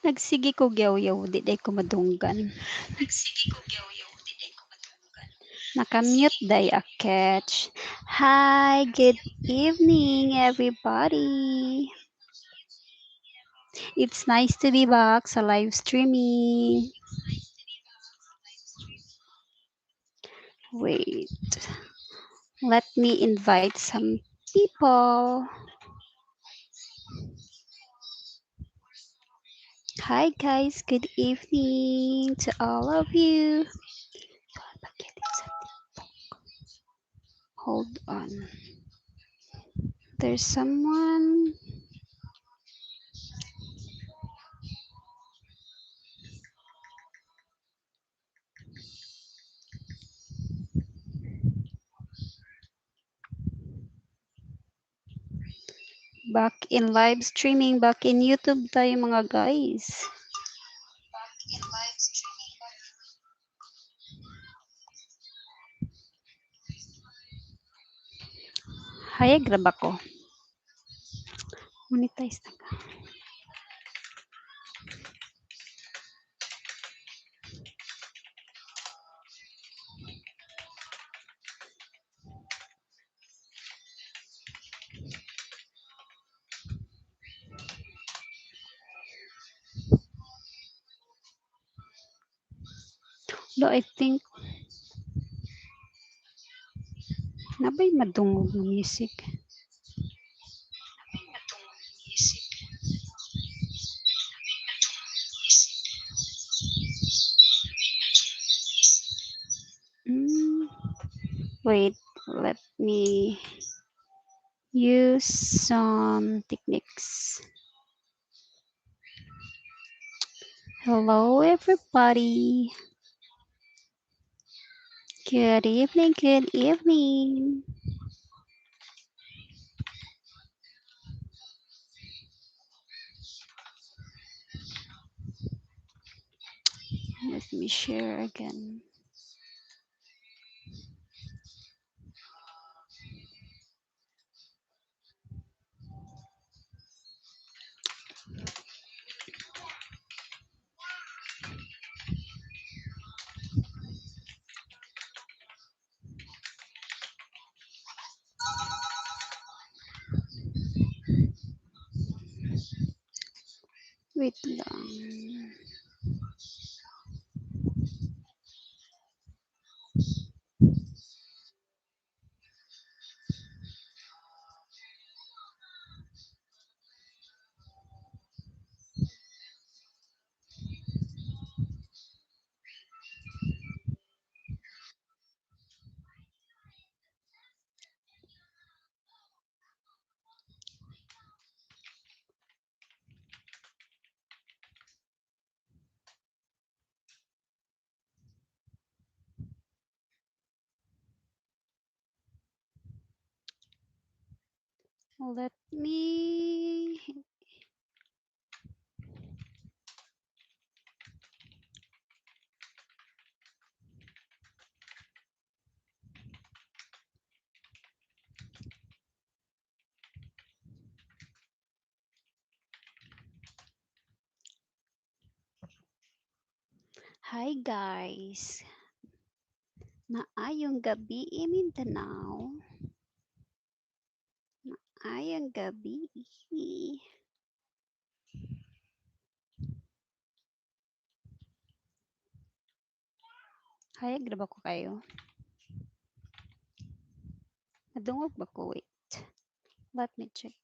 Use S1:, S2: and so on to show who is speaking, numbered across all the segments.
S1: Nagsige ko gyaw-yaw, di day ko madunggan. Nakamute day a catch. Hi, good evening, everybody. It's nice to be back sa live streaming. Wait. Let me invite some people. Hi guys, good evening to all of you. Hold on. There's someone. Back in live streaming, back in YouTube tayo mga guys. Hay, grab ako. Monetize na ka. No, I think nabay madungog ng music. Wait, let me use some techniques. Hello, everybody. Good evening, good evening. Let me share again. Wait lang. Let me. Hi guys. Maayong gabi, Mindanao. Maayong gabi. Hay, grab ako kayo. Nadungog ba ko? Wait. Let me check.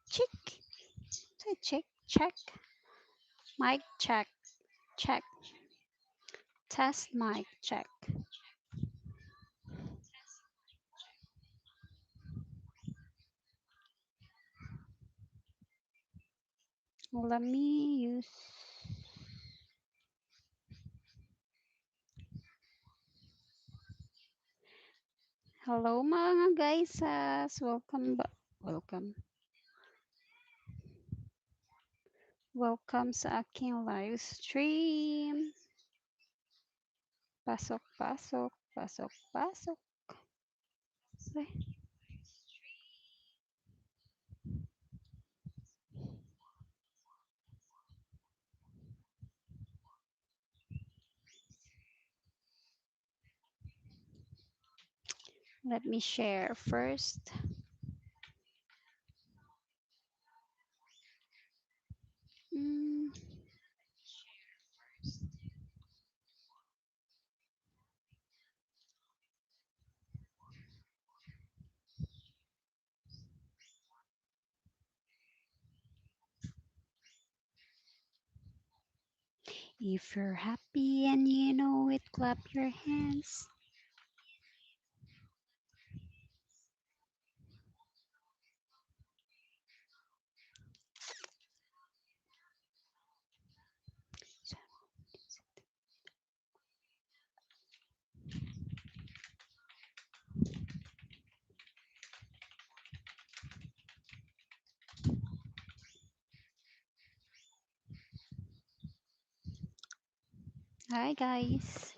S1: Check. Say check. Check. Mic check. Check. Test mic check. Let me use. Hello mga guys. Welcome back. Welcome sa aking live stream. Pasok, pasok, pasok, pasok. Let me share first. Mm, if you're happy and you know it, clap your hands. Hi, guys.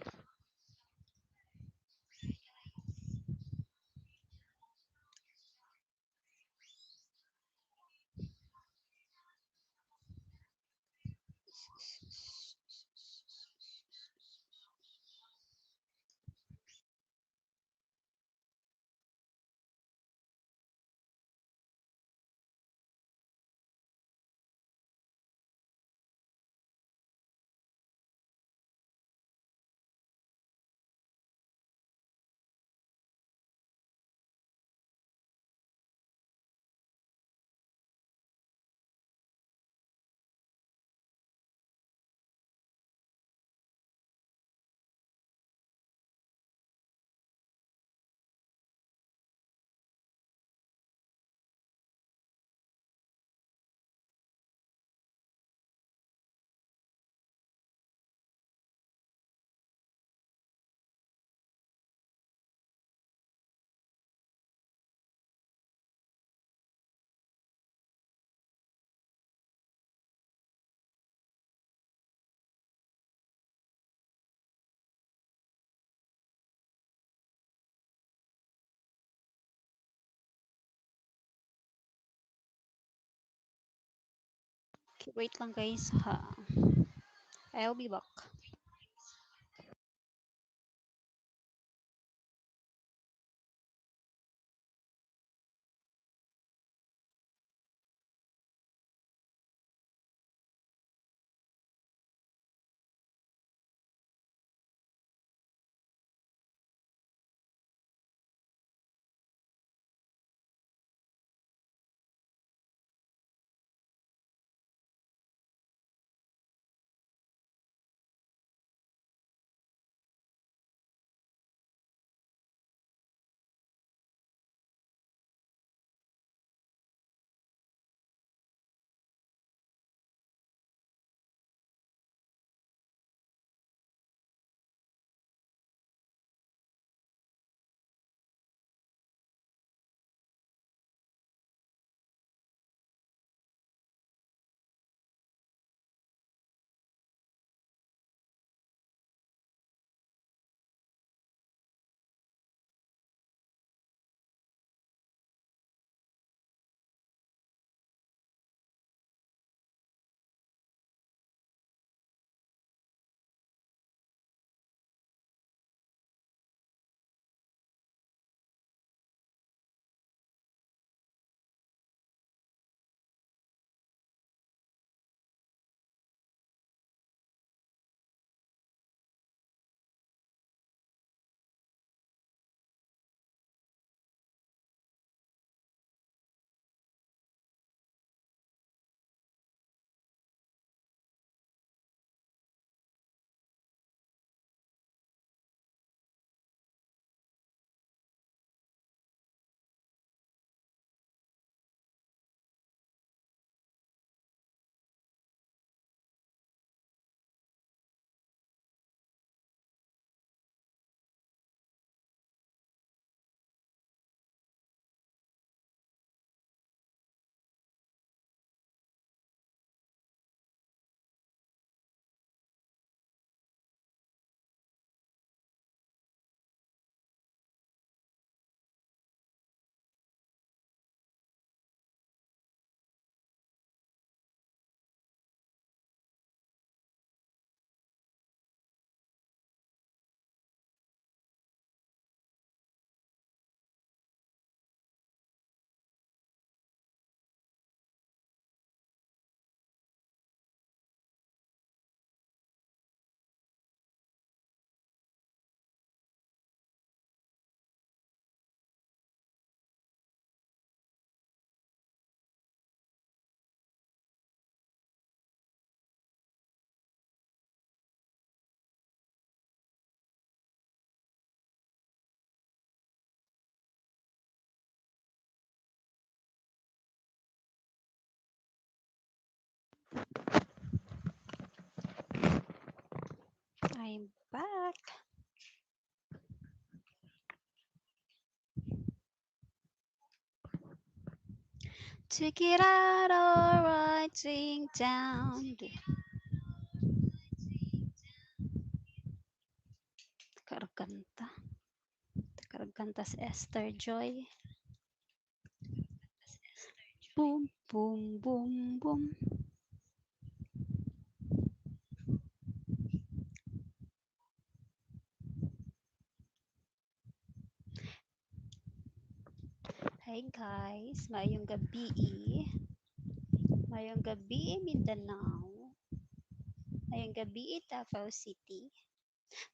S1: Okay, wait lang, guys. Ha. I'll be back. I'm back. Check it out, alright, sing down. Karaganta. Karaganta si Esther Joy. Boom, boom, boom, boom. Hi guys, mayong gabi. Mayong gabi, Mindanao. Mayong gabi, Davao City.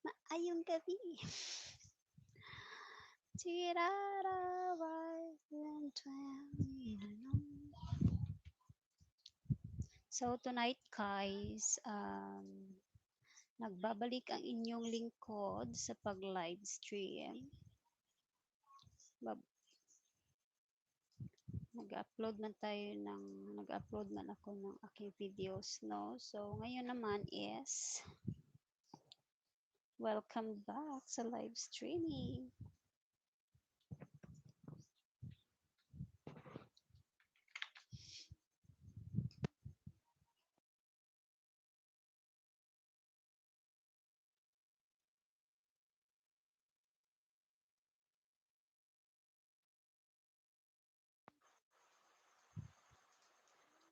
S1: Maayong gabi. Tirara, and 20. So tonight guys, nagbabalik ang inyong lingkod sa pag-live stream. Nag-upload man ako ng aking videos, no? So ngayon naman is welcome back sa live streaming.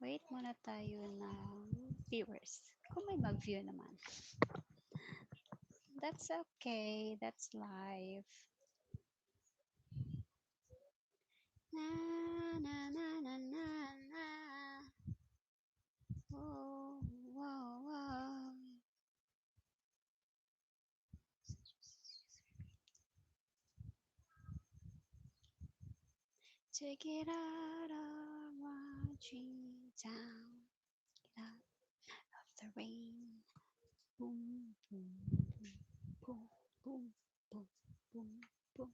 S1: Wait muna tayo ng viewers. Kung may mag-view naman. That's okay. That's life. Na, na, na, na, na, na. Oh, wow, wow. Take it out of my dream town. Get out of the rain. Boom, boom, boom, boom, boom, boom, boom, boom.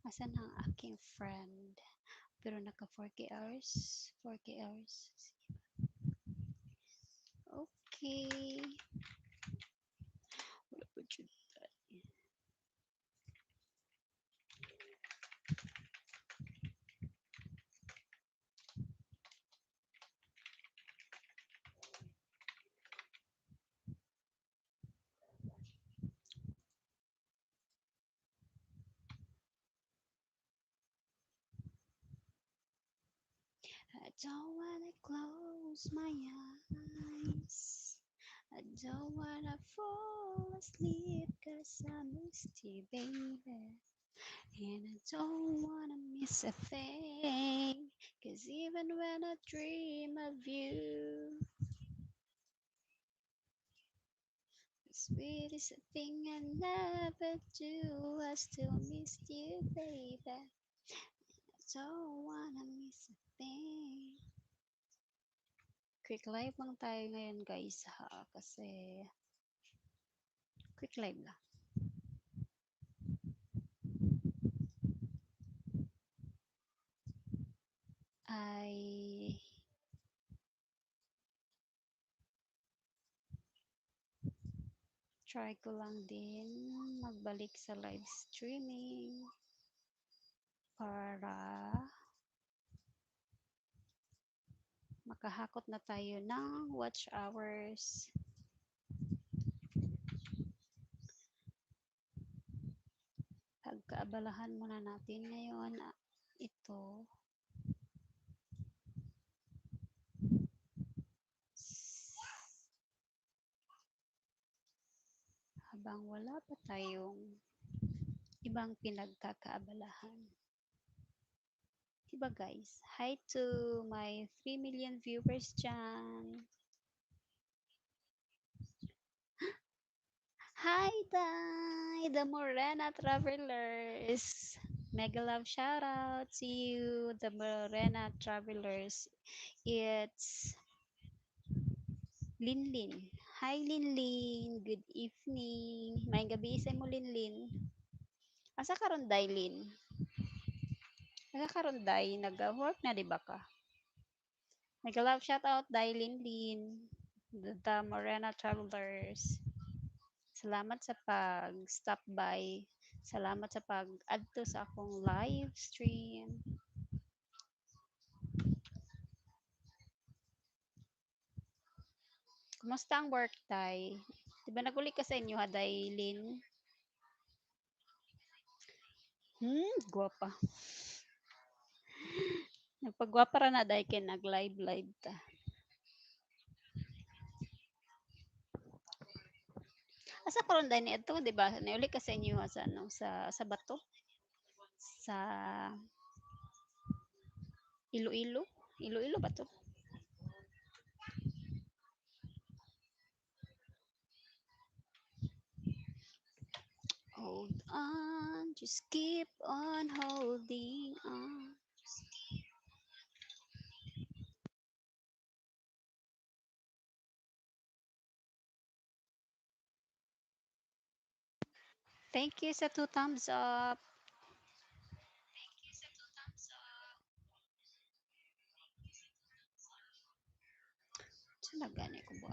S1: Asan ang aking friend? Pero naka 4K hours. 4K hours. Okay. Wala pa dyan tayo. I don't wanna close my eyes. I don't wanna fall asleep 'cause I missed you, baby. And I don't wanna miss a thing 'cause even when I dream of you, the sweetest thing I never do, I still miss you, baby. I don't wanna miss a thing. Quick live lang tayo ngayon guys ha, kasi quick live lang. Ay try ko lang din magbalik sa live streaming para makahakot na tayo ng watch hours. Pagkaabalahan muna natin ngayon ito. Habang wala pa tayong ibang pinagkakaabalahan. Diba guys? Hi to my 3 million viewers dyan. Hi, the Morena Travelers. Mega love shout out to you, the Morena Travelers. It's Linlin. Hi, Linlin. Good evening. May gabi sa mo, Linlin. Asa karon day, Lin? Asa karon day? Nag-work na, di ba ka? Nag-love shout out day, Linlin. The Morena Travelers. Salamat sa pag-stop by. Salamat sa pag-adto sa akong live stream. Kumusta ang work, Tay? Di ba naguli ka sa inyo, ha, Daylin? Gwapa. Nagpagwapa ra na dahil kay nag-live ta. Asa karon dahil ni ito, di ba? Nauli ka sa inyo, ha, sa, ano, sa bato? Sa Iloilo? Iloilo ba to? Hold on, just keep on holding on. Thank you sa 2 thumbs up. Saan na gani ko ba?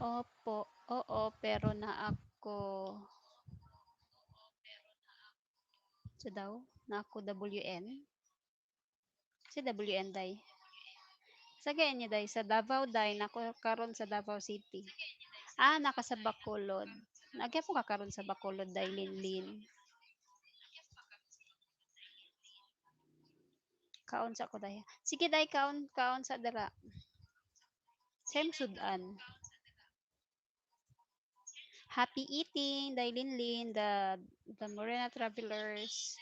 S1: Opo, oo, pero na ako, sa daw, na ako WN. Si WN day. Sa ganyan niya day, sa Davao day, nako karon sa Davao City. Naka sa Bacolod. Nagya po ka karon sa Bacolod day, Linlin. Kaon sa ko day. Sige day, kaon sa dara. Same sudan. Happy eating, day Linlin, the Morena Travelers.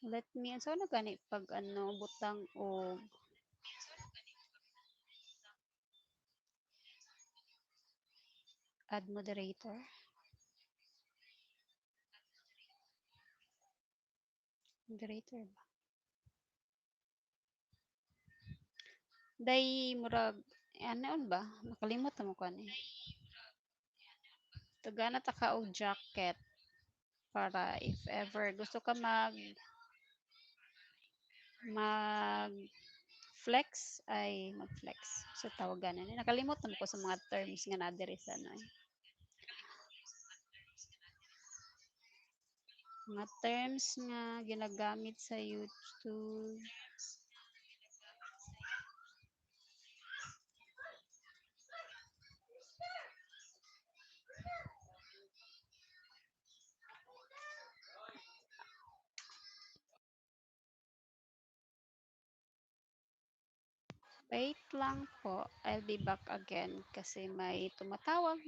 S1: Let me, so na gani pag ano, butang o add moderator. Moderator ba? Day murag, ano ba? Nakalimot na mo ko ani. Tagana ta ka og jacket para if ever gusto ka mag flex ay mag-flex sa tawagan ani. Nakalimot na mo ko sa mga terms nga na diri sa ano. Mga terms nga ginagamit sa YouTube. Wait lang po. I'll be back again kasi may tumatawag.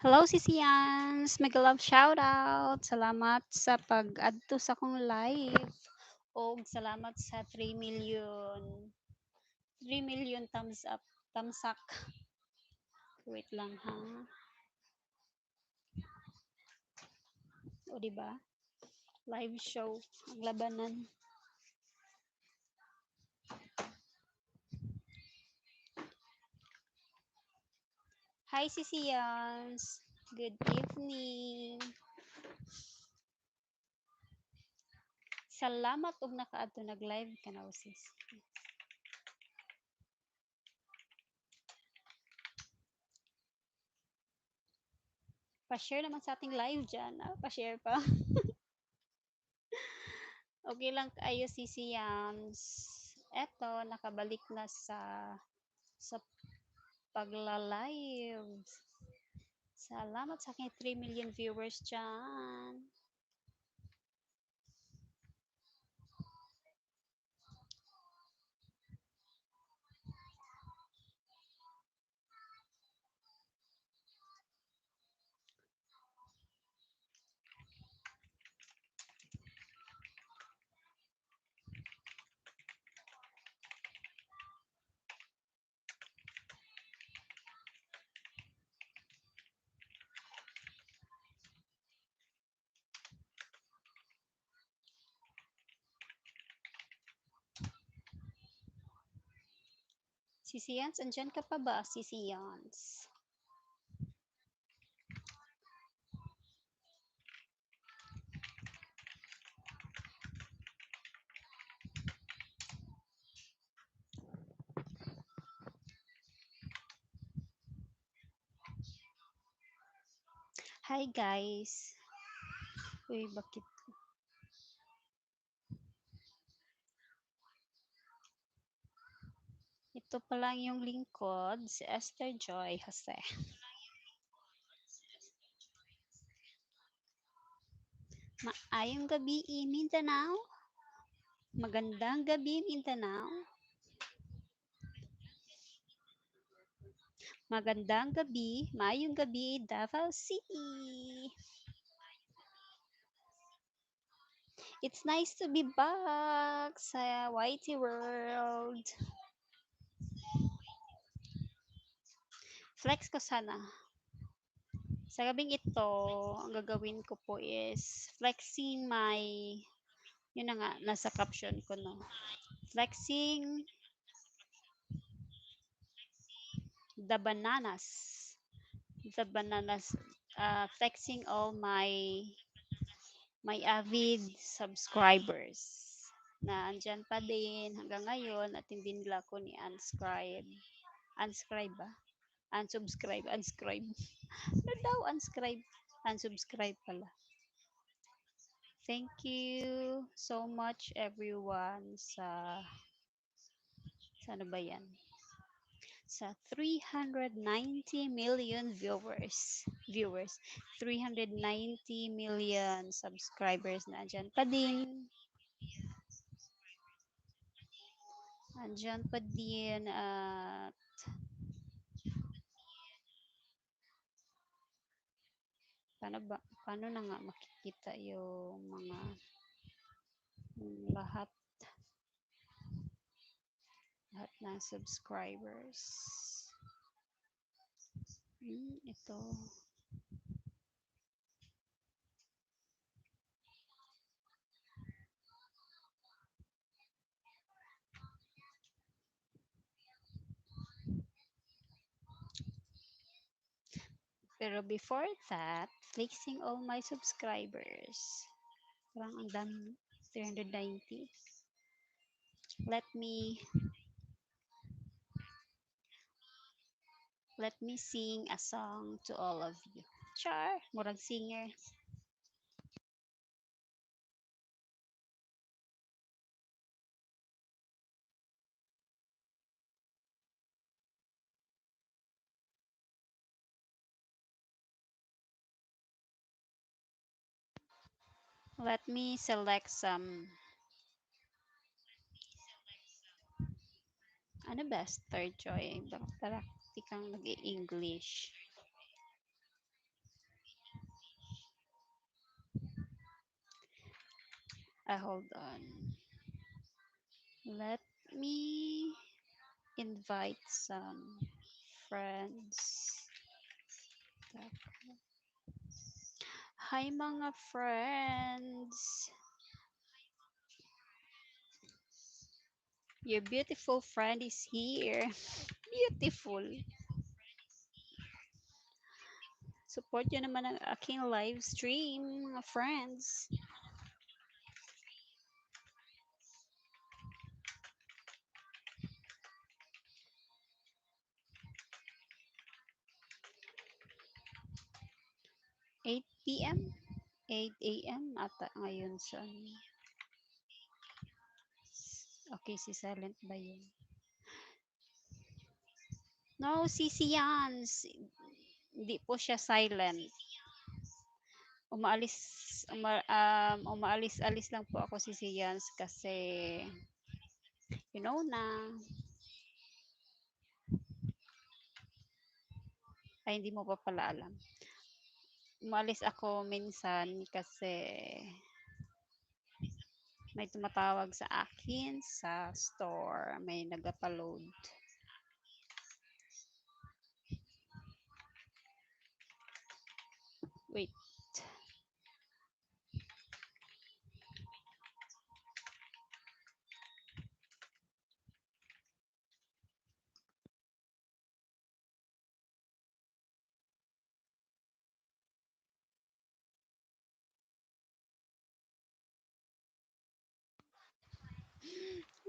S1: Hello, Sisiyans! Mega love shoutout! Salamat sa pag-adto sa kong live. O salamat sa 3 million thumbs up. Tamsak. Wait lang ha. O di ba? Live show ang labanan. Hi, Sisiyans! Good evening! Salamat og nakaadto nag-live ka na, sis. Pa-share naman sa ating live dyan. Pa-share pa. Okay lang kayo, Sisiyans. Eto, nakabalik na sa pagla-live. Salamat sa aking 3 million viewers dyan. Sisiyans, andyan ka pa ba, Sisiyans? Hi guys. Uy, bakit? Ito pa lang yung lingkod, si Esther Joy Jose. Maayong gabi, Mindanao. Magandang gabi, Mindanao. Magandang gabi, mayong gabi, Davao City. It's nice to be back sa YT World. Flex ko sana. Sa gabing ito, ang gagawin ko po is flexing my, yun na nga, nasa caption ko, no. Flexing the bananas. The bananas. Flexing all my avid subscribers na andyan pa din hanggang ngayon at hindi nila ako ni unscribe. Unscribe ba? Unscribe. Ano daw unscribe? Unsubscribe pala. Thank you so much everyone sa ano ba yan? Sa 390 million viewers, 390 million subscribers na andyan pa din. Andyan pa din at paano na nga makikita yung mga lahat ng subscribers. Ito. Pero before that, flexing all my subscribers. Parang ang dami, 390. Let me sing a song to all of you. Char, murag singer. Let me select some. Ano ba, Esther Joy? Praktikang nag-i-English. Hold on. Let me invite some friends. Hi mga friends. Your beautiful friend is here. Beautiful. Support nyo naman ang aking live stream, mga friends. Eight p.m. 8 a.m. ata ngayon sa... Okay, si Silent ba yun? No, si Yans. Hindi po siya silent. Umaalis, umaalis-alis lang po ako si Yans kasi you know na. Ay, hindi mo pa pala alam. Umalis ako minsan kasi may tumatawag sa akin sa store. May nag-upload. Wait.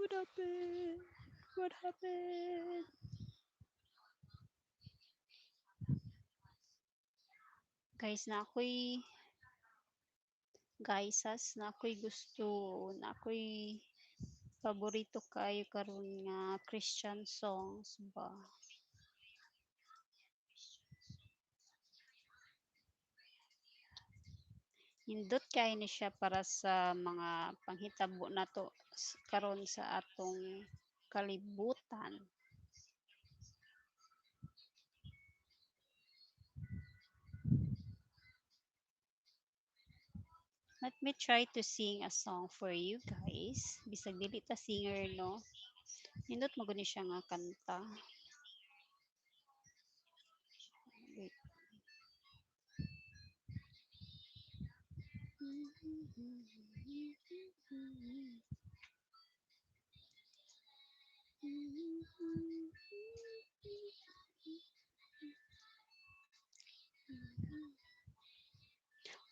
S1: What happened? What happened? Guys, na ako'y gusto, na ako'y paborito kayo karon nga Christian songs ba. Hindot kay ni siya para sa mga panghitabo nato karon sa atong kalibutan. Let me try to sing a song for you guys. Bisag dili ta singer no. Hindot mo gani siya nga kanta. Wait.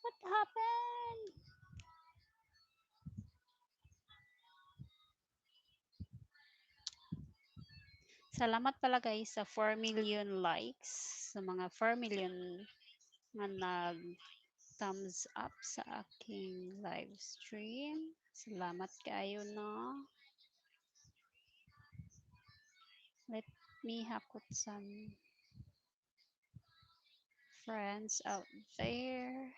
S1: What happened? Salamat pala guys sa 4 million likes. Sa mga 4 million nga nag thumbs up sa aking live stream. Salamat kayo no. Let me hakot some friends out there.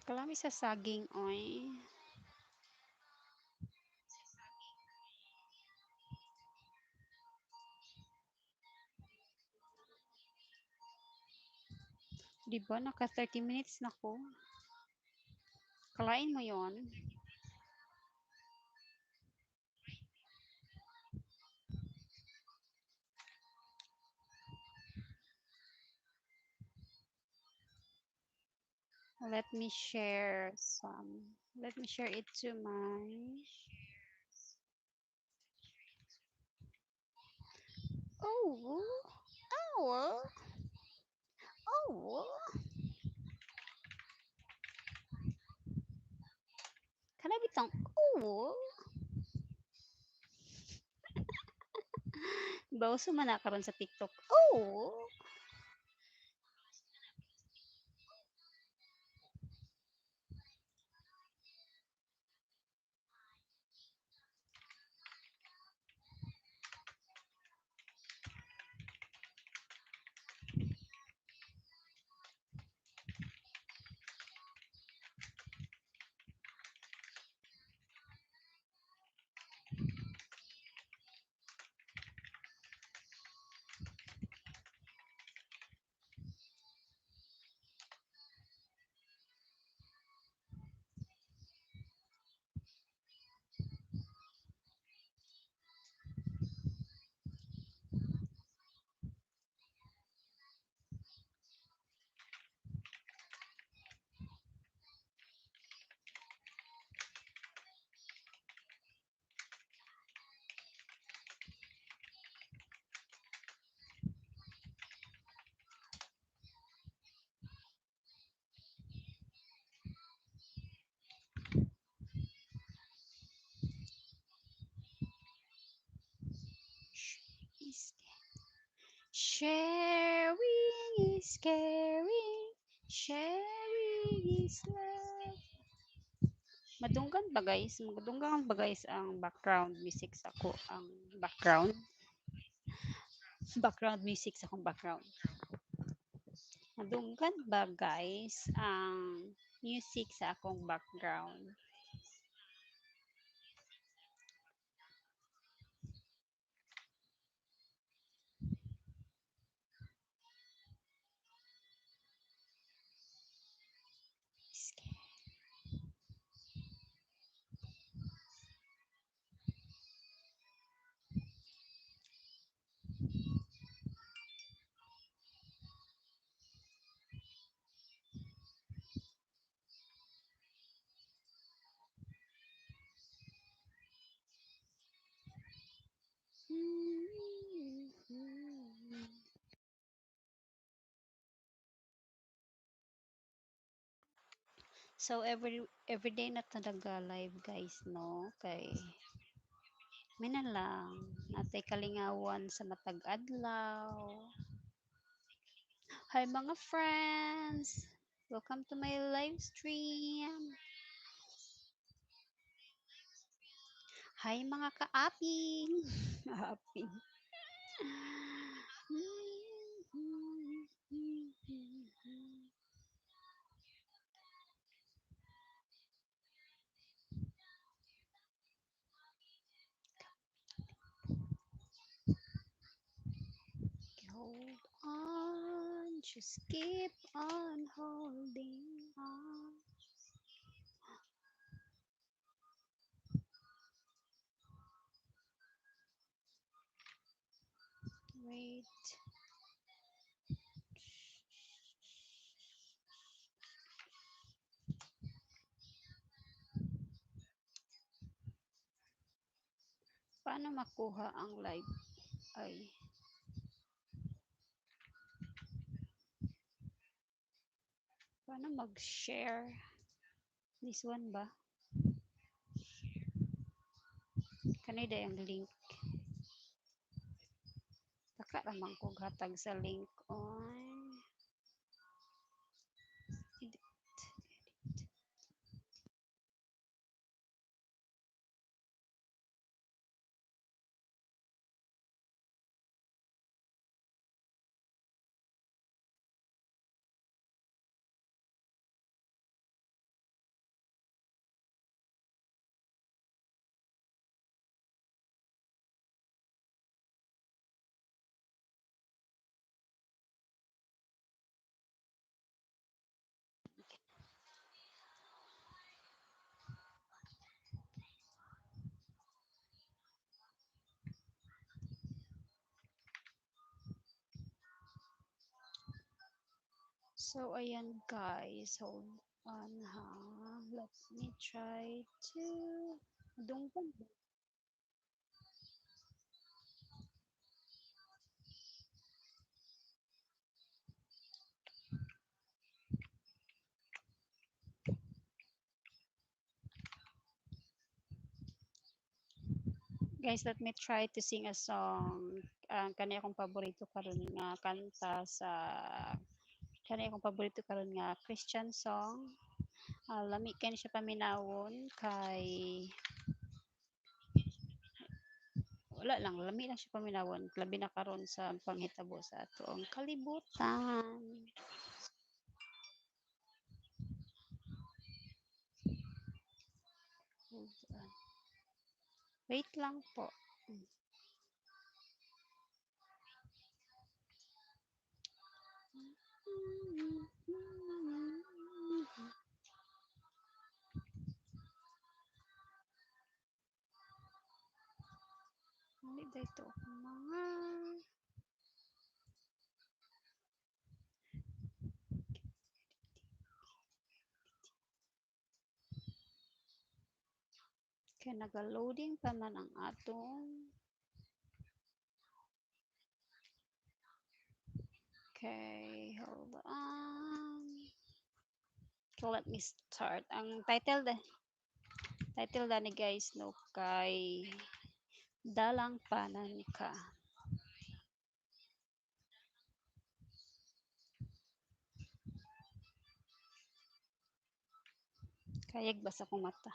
S1: Kalami sa saging oy. Di ba naka 30 minutes na ko? Kalain mo yon. Let me share some. Let me share it to my... Oh, oh, oh. Kana bitang, oh. Bawso man na karon sa TikTok. Oh. Is sharing is caring. Sharing is love. Madunggan ba guys? Madunggan ba guys ang background music sa ko ang background background music sa akong background. Madunggan ba guys ang music sa akong background? So every day na talaga live guys no kay may na lang natay kalingawan sa matag adlaw. Hi mga friends. Welcome to my live stream. Hi mga kaaping. Kaaping. Hold on, just keep on holding on. Wait. Paano makuha ang live? Ay, paano mag-share? This one ba? Kanida yung link. Taka ramang ko hatag sa link. Oy. Edit. So, ayan guys. Hold on ha. Let me try to... Dunggan ba? Guys, let me try to sing a song. Ang kanay akong paborito karon nga kanta sa kanay akong paborito karon nga Christian song. Lami kay siya paminawon kay wala lang, lami lang siya paminawon. Labi na karon sa panghitabo sa ato ang kalibutan. Wait lang po. Hindi dito mga kaya naga-loading pa man ang atong okay, hold on. So let me start. Ang title da ni guys no kay Dalang Panan Ka. Kayag basa kong mata.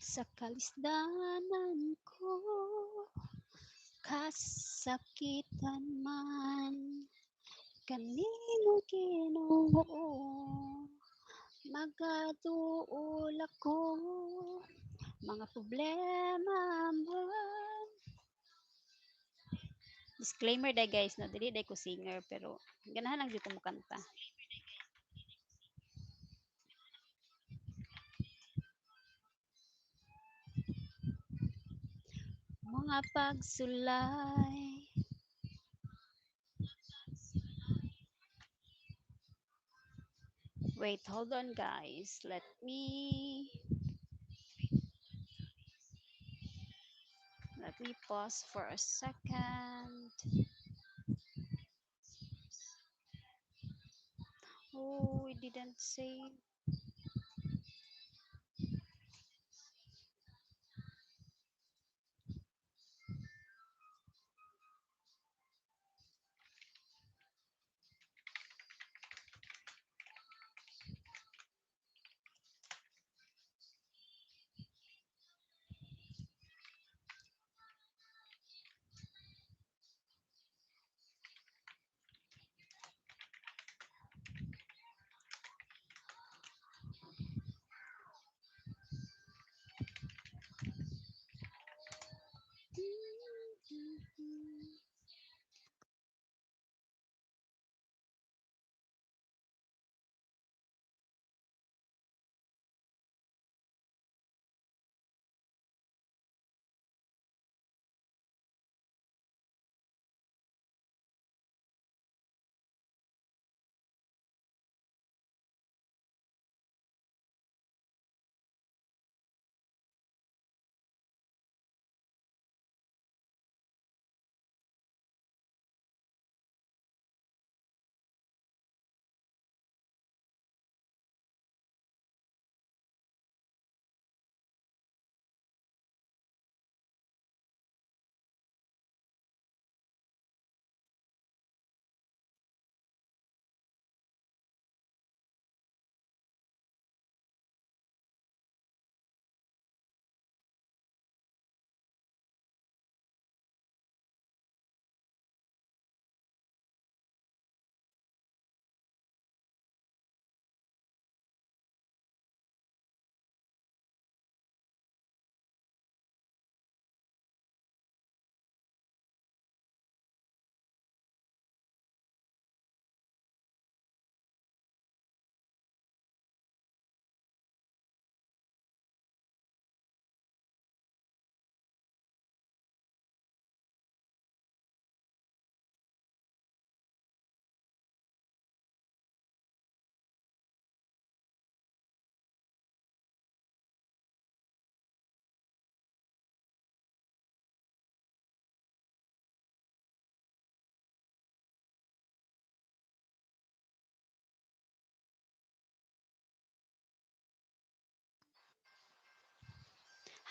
S1: Sa kalisdanan ko kasakitan man kanino Ginoo magatuol ako mga problema man. Disclaimer da guys, no, dili day ko singer pero ganahan lang jud ko mo kanta. Mga pagsulay wait, hold on guys. Let me pause for a second. Oh, it didn't save.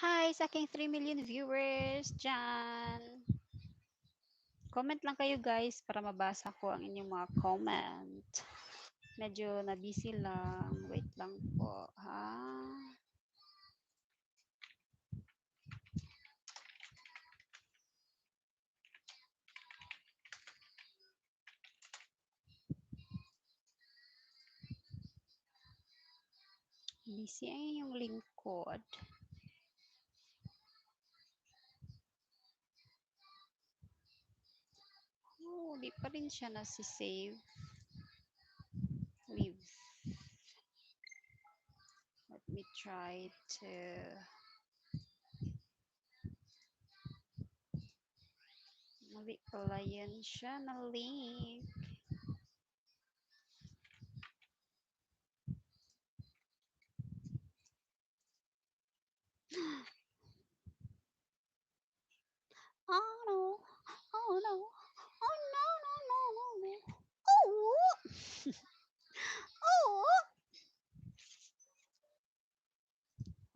S1: Hi sa aking 3 million viewers dyan. Comment lang kayo guys para mabasa ko ang inyong mga comment. Medyo na busy lang. Wait lang po ha. Busy ang inyong lingkod. Oh, di pa rin siya nasi-save. Leave. Let me try to mali pala yan siya na link. Oh no. Oh no. Oh no, no, no, no, no. Oh! Oh!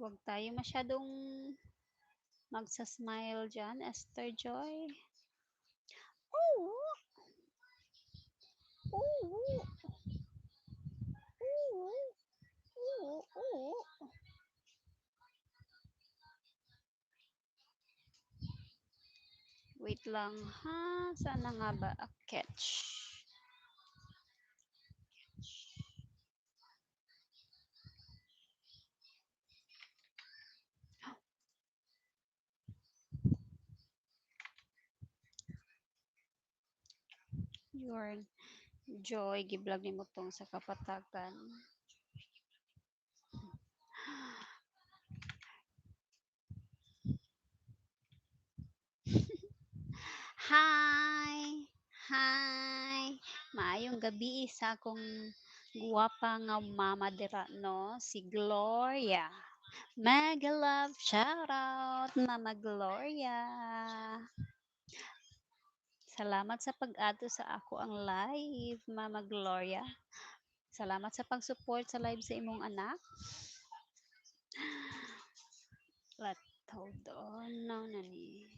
S1: Huwag tayo masyadong magsa-smile dyan, Esther Joy. Oh! Oh! Oh! Oh! Oh! Wait lang ha. Sana nga ba a catch? Your Joy, giblog ni mo tong sa kapatagan. Hi! Hi! Maayong gabi sa akong guwapa nga mama dira, no? Si Gloria. Mega love shout out, Mama Gloria. Salamat sa pag-ato sa ako ang live, Mama Gloria. Salamat sa pag-support sa live sa imong anak. Let hold on now nani.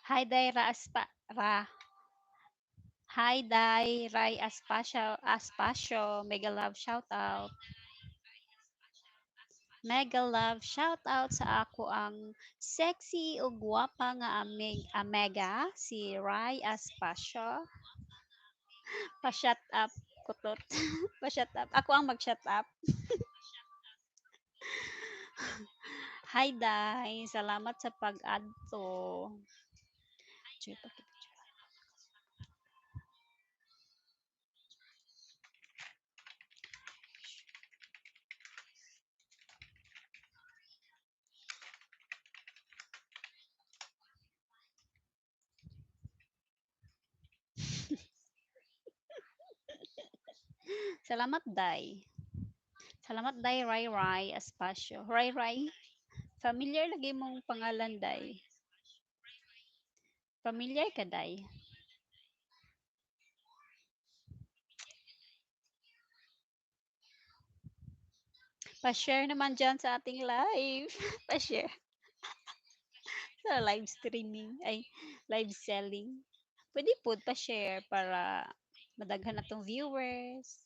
S1: Hi Daira Aspa Ra. Hi Dai Rai Aspasio. Mega love shout out. Mega love shout out sa ako ang sexy ug gwapa nga amega si Rai Aspasio. Pa-shut up kutot. Pa-shut up. Ako ang mag-shut up. Hi Dai, salamat sa pag-adto. Joy, salamat Dai. Salamat Dai Rai Rai Aspasio. Rai Rai. Familiar lagi mong pangalan Dai. Familiar ka Dai. Pa-share naman dyan sa ating live. Pa-share sa live streaming. Ay, live selling. Pwede po pa-share para madaghan na tong viewers.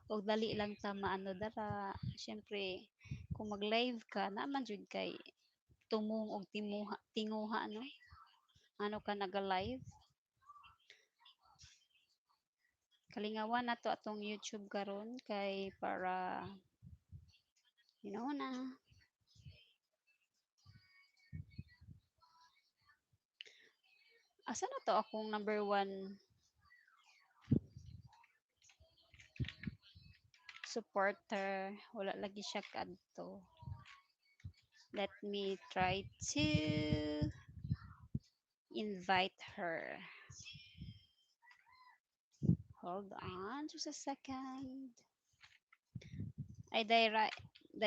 S1: O dali lang ta maano dara. Siyempre, kung mag-live ka, naman jud kay tumong og tinguha no. Ano ka naga-live? Kalingawan nato atong YouTube karon kay para you know na. Asa na to akong number one supporter? Wala lagi siya kadto. Let me try to invite her. Hold on just a second. Ay, day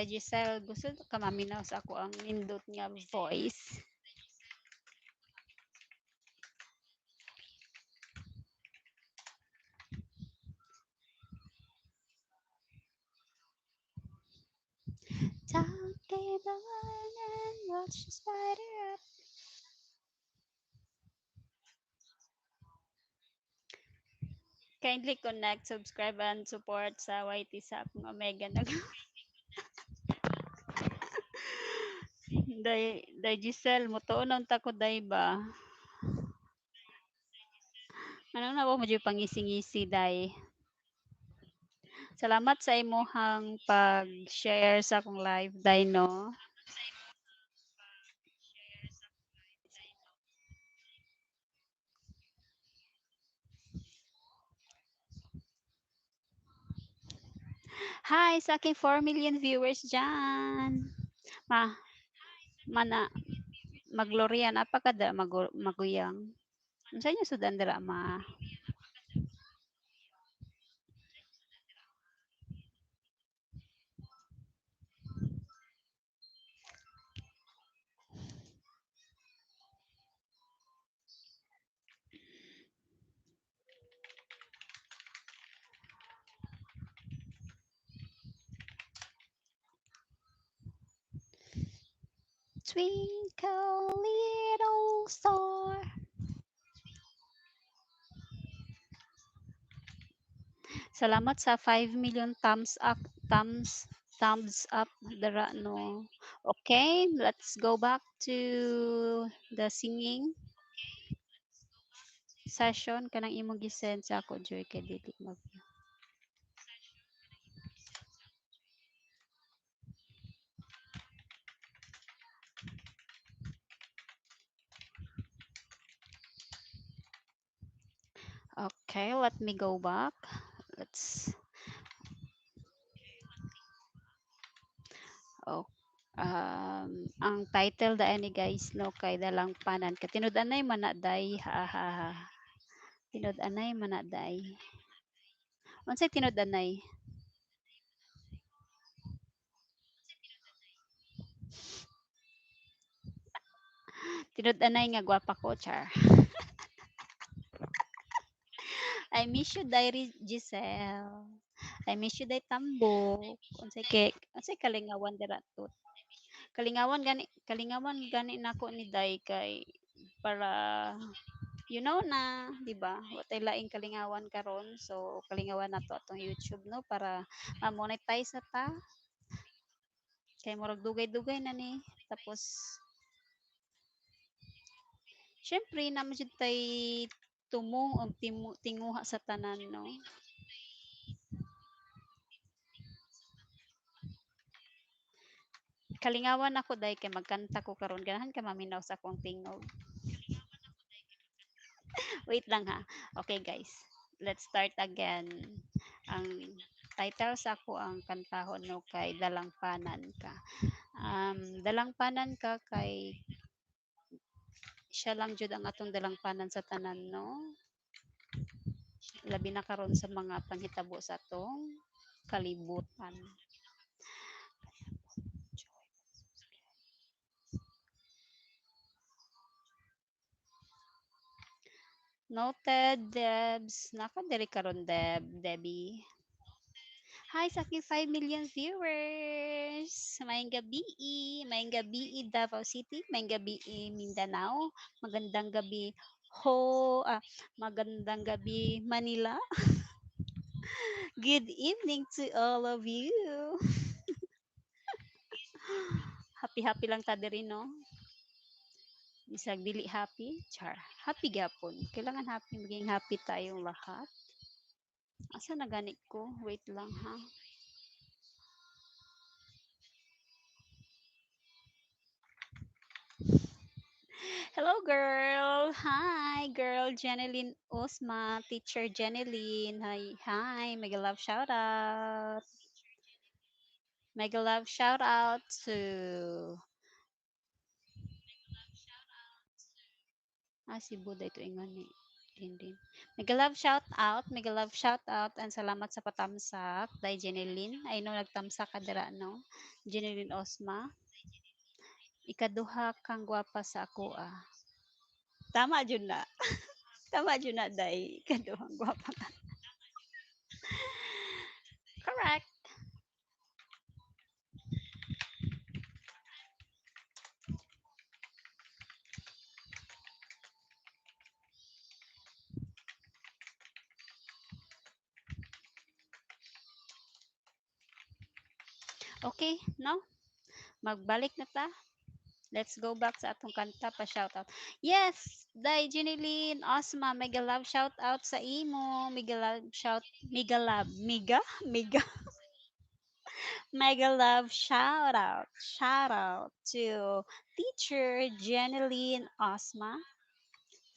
S1: Giselle, gusto ka maminaw sa ako ang nindot nga voice. Talk table and watch the spider up. Kindly connect, subscribe, and support sa YT sa akong Omega na. Day Giselle, mutuon ta ko day ba? Ano na mo dyan pangisi-ngisi day? Salamat sa imuhang pag-share sa akong live day no. Hi sa aking 4 million viewers dyan. Ma, mana, maglorian, apakada maguyang. Unsa niyo sudan dira ma? Twinkle little star. Salamat sa 5 million thumbs up dara no. Okay, let's go back to the singing session kanang imong gisend sa ako Joy kay dili mag. Okay, let me go back. Let's oh, ang title da ni guys no kay dalang panan katinud-anay manaday ha ha ha. Tinud-anay manaday. Unsay tinud-anay? Tinud-anay nga gwapa ko char. I miss you Diary Giselle. I miss you day tambok. Unsay kalingawan dira to. Kalingawan gani nako ni day kay para you know na, 'di ba? Watay laing kalingawan karon. So kalingawan nato atong YouTube no para ma-monetize na ta. Kay murag dugay-dugay na ni. Tapos syempre na mo jud tay tumong og tinguha sa tanan no. Kalingawan ako day kay magkanta ko karon ganahan ka maminaw sa akong tingog. Wait lang ha. Okay guys, let's start again. Ang title sa ako ang kantahon no kay Dalang Panan ka. Dalang Panan ka kay siya lang jud ang atong dalang panan sa tanan no. Labi na karon sa mga panghitabo sa atong kalibutan. Noted, Debs. Naka diri karon Debbie. Hi sa aking 5 million viewers. Mayang gabi, mayang gabi Davao City, mayang gabi Mindanao, magandang gabi magandang gabi Manila. Good evening to all of you. Happy lang ta diri no. Bisag dili happy, char. Happy gapon. Kailangan happy, maging happy tayong lahat. Asa na gani ko? Wait lang ha. Hello, girl. Hi, girl. Jeneline Osma, teacher Jeneline. Hi, hi. Mega love shout out. Mega love shout out to si Buday to ingon ni Din. Mega love shout out, mega love shout out, and salamat sa patamsak. Dai Jeneline. I know nagtamsak ka dira, no? Jeneline Osma. Ikaduha kang gwapa sa ako, ah. Tama jud na. Tama jud na, dai. Ikaduhang gwapa ka. Correct. Okay, no? Magbalik na ta. Let's go back sa atong kanta pa shoutout. Yes, Dai Jeneline, Osma, mega love shout out sa imo. Mega love, mega, mega, mega love shout out to teacher Jeneline Osma.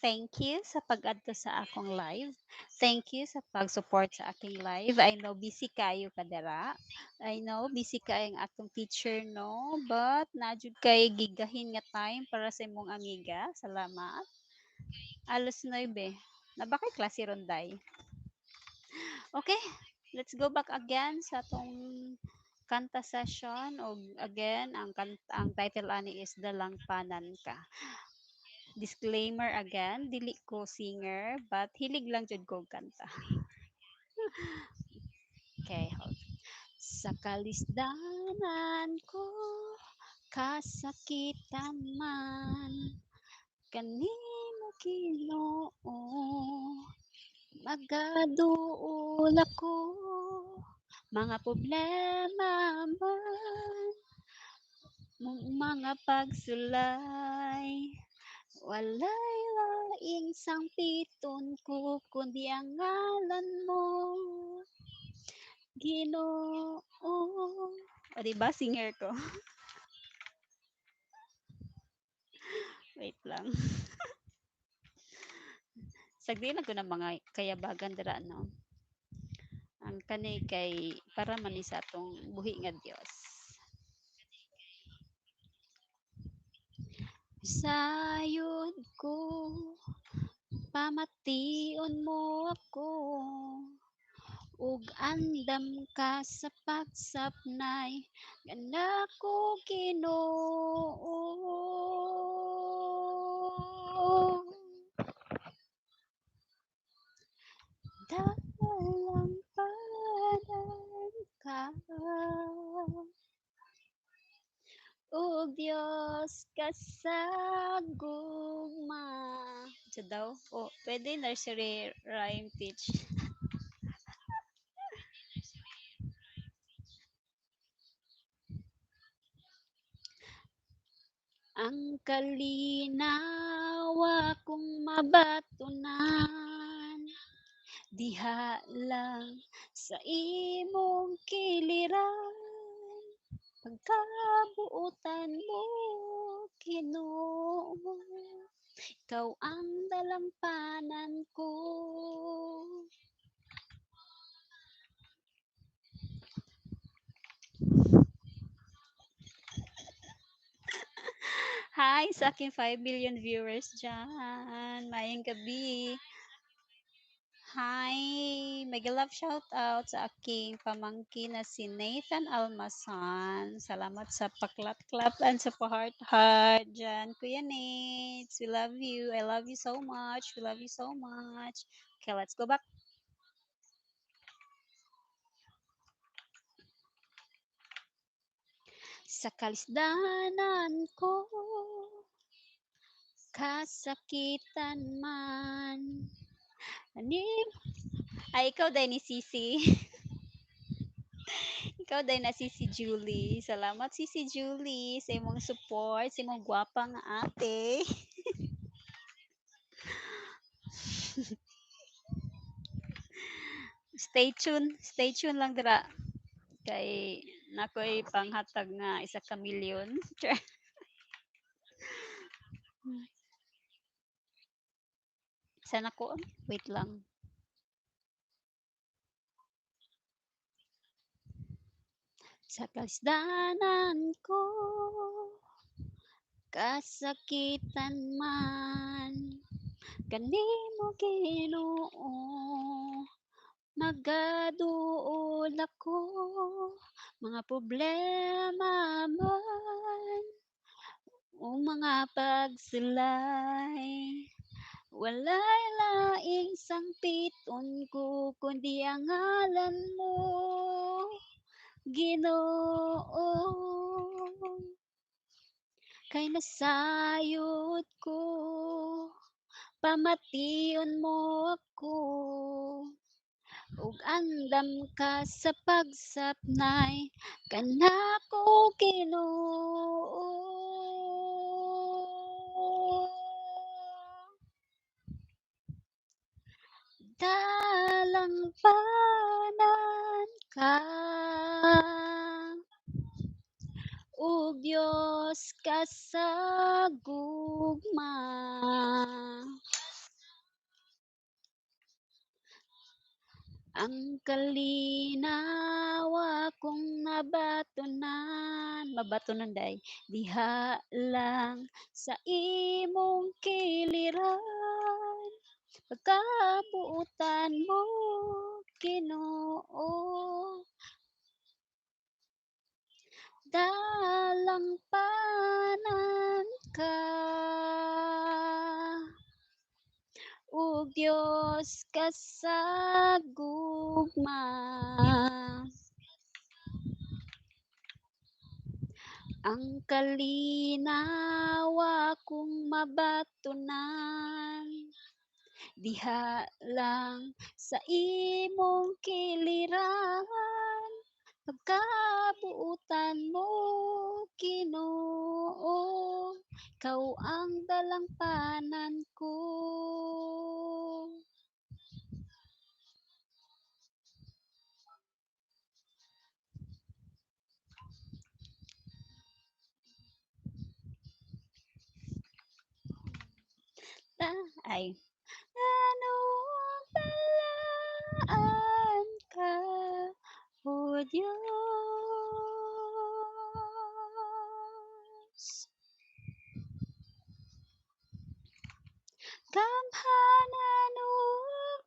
S1: Thank you sa pag-adto sa akong live. Thank you sa pag-support sa aking live. I know busy kayo kadara. I know busy kay ang atong teacher, no? But najud kay gigahin nga time para sa imong amiga. Salamat. Alos 9. Nabakay klase ronday. Okay, let's go back again sa atong kanta session. O again, ang title ani is Dalangpanan Ka. Disclaimer again, dili ko singer, but hilig lang jud ko kanta. Okay, hold. Sa kalisdanan ko, kasakitan man, kanimo Ginoo, magaduol ako, mga problema man, mga pagsulay, walay laing sangpiton ko, kundi ang ngalan mo, Ginoo. O, diba? Singer ko. Wait lang. Sagdi na ko ng mga kayabagan dira, no? Ang kani kay para man ni sa atong buhi nga Dios. Sayod ko, pamation mo ako, ug andam ka sa pagsapnay, ganako Ginoo. Dalang panan ka, o Diyos kasagugma. Ito daw? O, pwede nursery rhyme teach. Ang kalinawa kong mabatunan, diha lang sa imong kiliran. Pagkabuutan mo, Ginoo, ikaw ang dalampanan ko. Hi sa aking 5 million viewers dyan. Mayang gabi. Hi! Mega love shout out sa aking pamangkin na si Nathan Almasan. Salamat sa paklap-klap and sa pa-heart-heart dyan. Kuya Nate, we love you. I love you so much. We love you so much. Okay, let's go back. Sa kalisdanan ko, kasakitan man. Anim. Ay, ikaw dahil ni Sisi. Ikaw dahil na si Julie. Salamat si Julie sa imong support, sa imong gwapang ate. Stay tune lang dira. Kay nakoy panghatag nga isa ka milyon. Sana ko, wait lang. Sa kasdanan ko, kasakitan man, kanimo Ginoo, nagaduol ako, mga problema man, o mga pagsulay. Walay laing sangpiton ko, kundi ang ngalan mo, Ginoo. Kay nasayod ko, pamation mo ako, ug andam ka sa pagsapnay, kanako Ginoo. Dalampanan ka, ug Dios kasagugma. Ang kalinawa kong mabatonan day, diha lang sa imong kiliran, pagkabuutan mo, Ginoo. Dalampanan ka, ug Dios kasagugma. Ang kalinawa kong mabatonan, diha lang sa imong kiliran, pagkabuutan mo, Ginoo, ikaw ang dalampanan ko. Ay, ano ang talaan ka, O Diyos? Gamhanan ug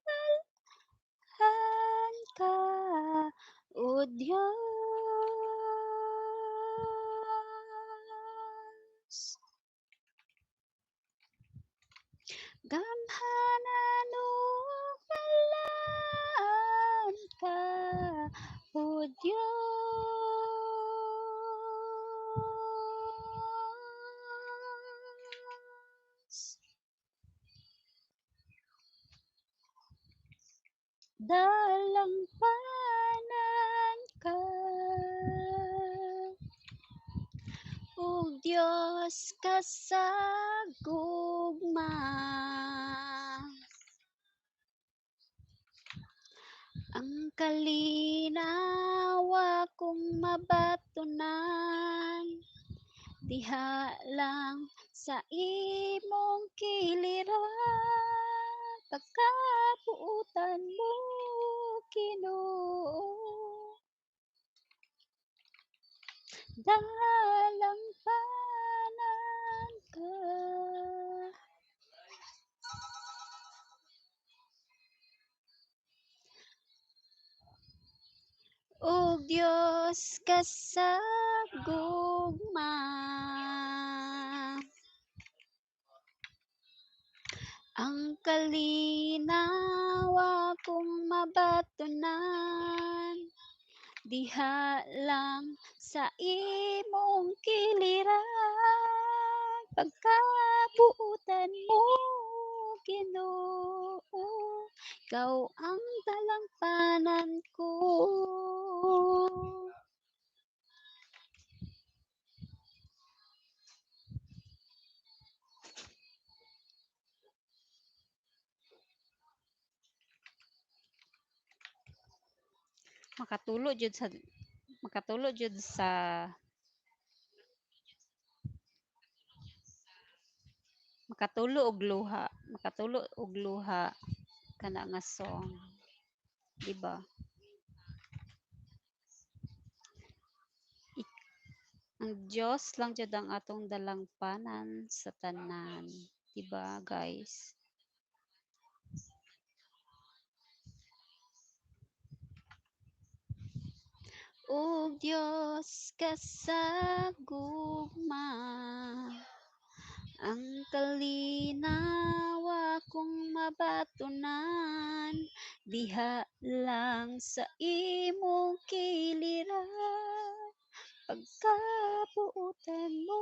S1: malhan ka, O Diyos. Gamhanan ug malhan ka, O Diyos. Dalampanan ka, ug Dios kasagugma. Ang kalinawa kong mabatonan, diha lang sa imong kiliran, pagkabuutan mo, Ginoo. Dalampanan ka, ug Dios kasagugma. Ang kalinawa kong mabatonan, diha lang sa imong kiliran, pagkabuutan mo, Ginoo, ikaw ang dalampanan ko. Makatulog jud sa Makatulo og luha. Makatulo og luha kana nga song, di ba? Ang Diyos lang jud ang atong dalangpanan sa tanan, di ba, guys? O Diyos kasagugma, ang kalinawa kong mabatunan, diha lang sa imong kiliran, pagkabuutan mo,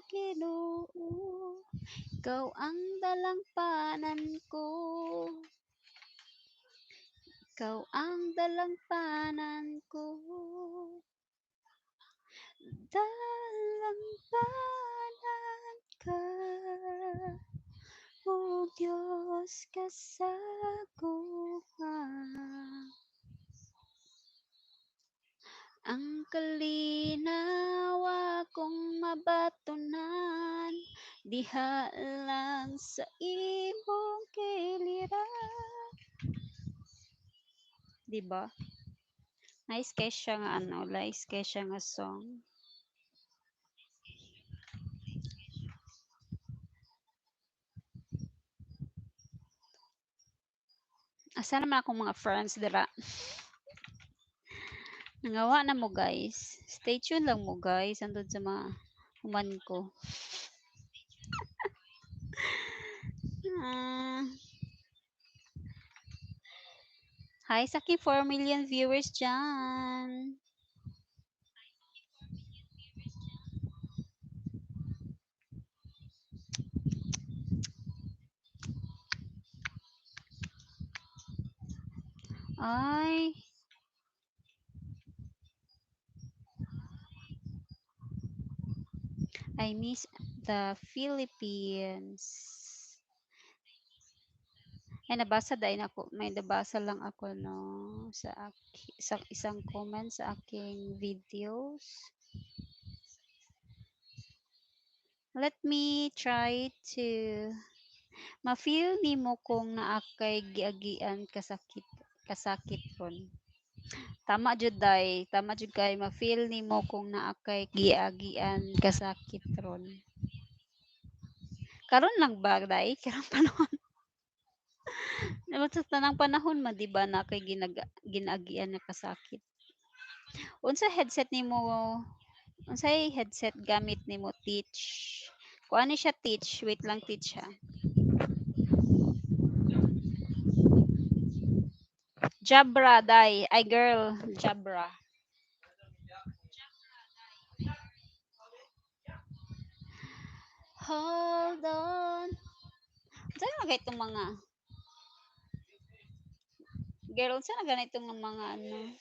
S1: Ginoo, ikaw ang dalangpanan ko, ikaw ang dalangpanan ko. Dalampanan ka, O Diyos kasaguhan. Ang kalinawa kong mabatunan, diha lang sa imong kiliran. Diba? Nice kay siya nga ano, nice kay siya nga song. Asa naman akong mga friends dira? Nangawa na mo guys. Stay tuned lang mo guys. Andun sa mga human ko. Ah, hi sa aking 4 million viewers dyan. Ay, I miss the Philippines. Ay, nabasa dahil ako. May nabasa lang ako no sa isang comment sa aking videos. Let me try to ma-feel nimo kung naakay giagian kasakit ron. Tama jud day, tama jud kay ma-feel nimo kung naakay giagian kasakit ron. Karon lang ba day? Karong panahon. Diba sa tanang panahon ma di ba na kay ginagian na kasakit. Unsa headset nimo? Unsay headset gamit nimo teach? Kuan ni siya teach, wait lang teach ha. Jabra day, ay girl, Jabra. Hold on. Saan na itong mga girl, saan na ganitong mga ano,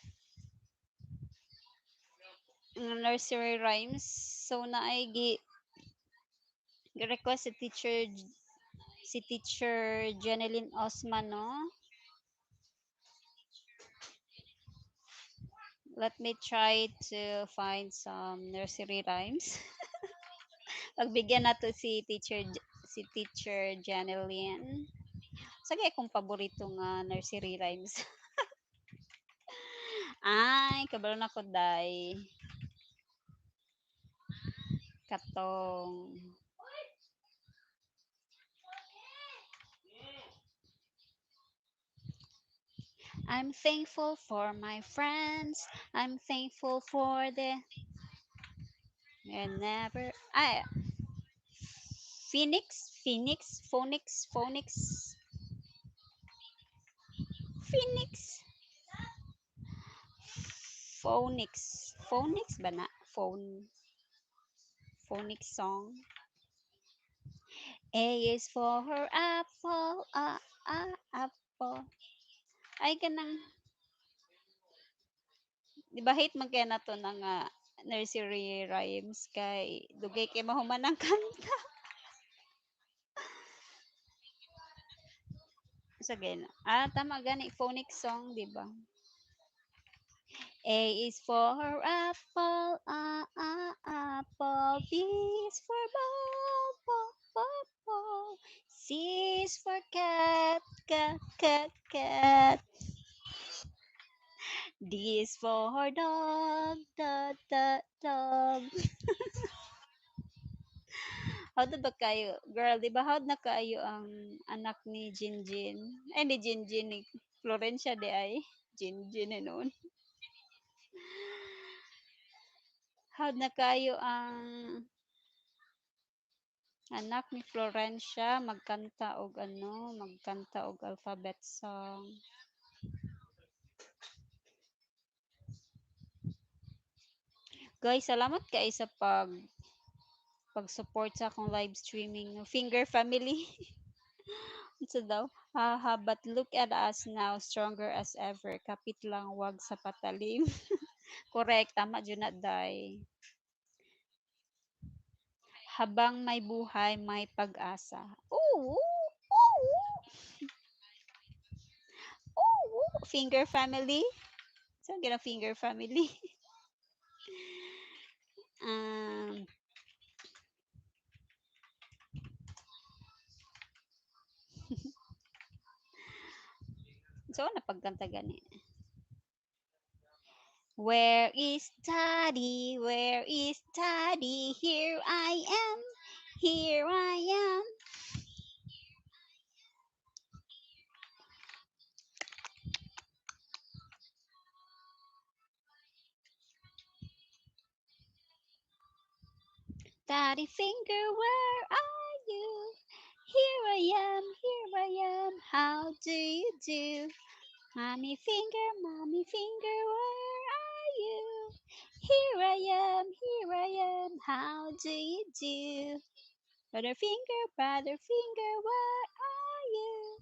S1: mga nursery rhymes. So na ay request si teacher Janeline Osman no. Let me try to find some nursery rhymes. Pagbigyan nato si teacher Janeline. Sige akong paborito nga nursery rhymes. Ay, kabalo na ko day. Katong. I'm thankful for my friends. I'm thankful for the and never. Ay, Phoenix, Phoenix, Phoenix ba na? Phoenix song. A is for her apple, apple. Ay, kanang, di ba hate man kaya na to ng nursery rhymes kay dugay kay mahuman ang kanta. Sa gana. Tama gani, phonic song, di ba? A is for apple, apple. B is for ball, ball, ball, ball. is for cat, cat, cat, cat. D is for dog, dog, dog, dog. How ba kayo? Girl, di ba how na kayo ang anak ni Jinjin? Ay, ni Jinjin, ni Florencia de ay. Jinjin eh noon. How na kayo ang anak ni Florencia magkanta og ano, magkanta og alphabet song. Guys, salamat kay sa pag-support sa akong live streaming no Finger Family. Unsa daw? Haha, but look at us now, stronger as ever. Kapit lang, wag sa patalim. Correct, tama jud na day. Habang may buhay, may pag-asa. Oo, oo, oo. Finger Family. Saan gina Finger Family? um, so, napagkanta gani. Where is Daddy? Where is Daddy? Here I am. Here I am. Daddy finger, where are you? Here I am. Here I am. How do you do? Mommy finger, where are you? Here I am. Here I am. How do you do? Brother finger, where are you?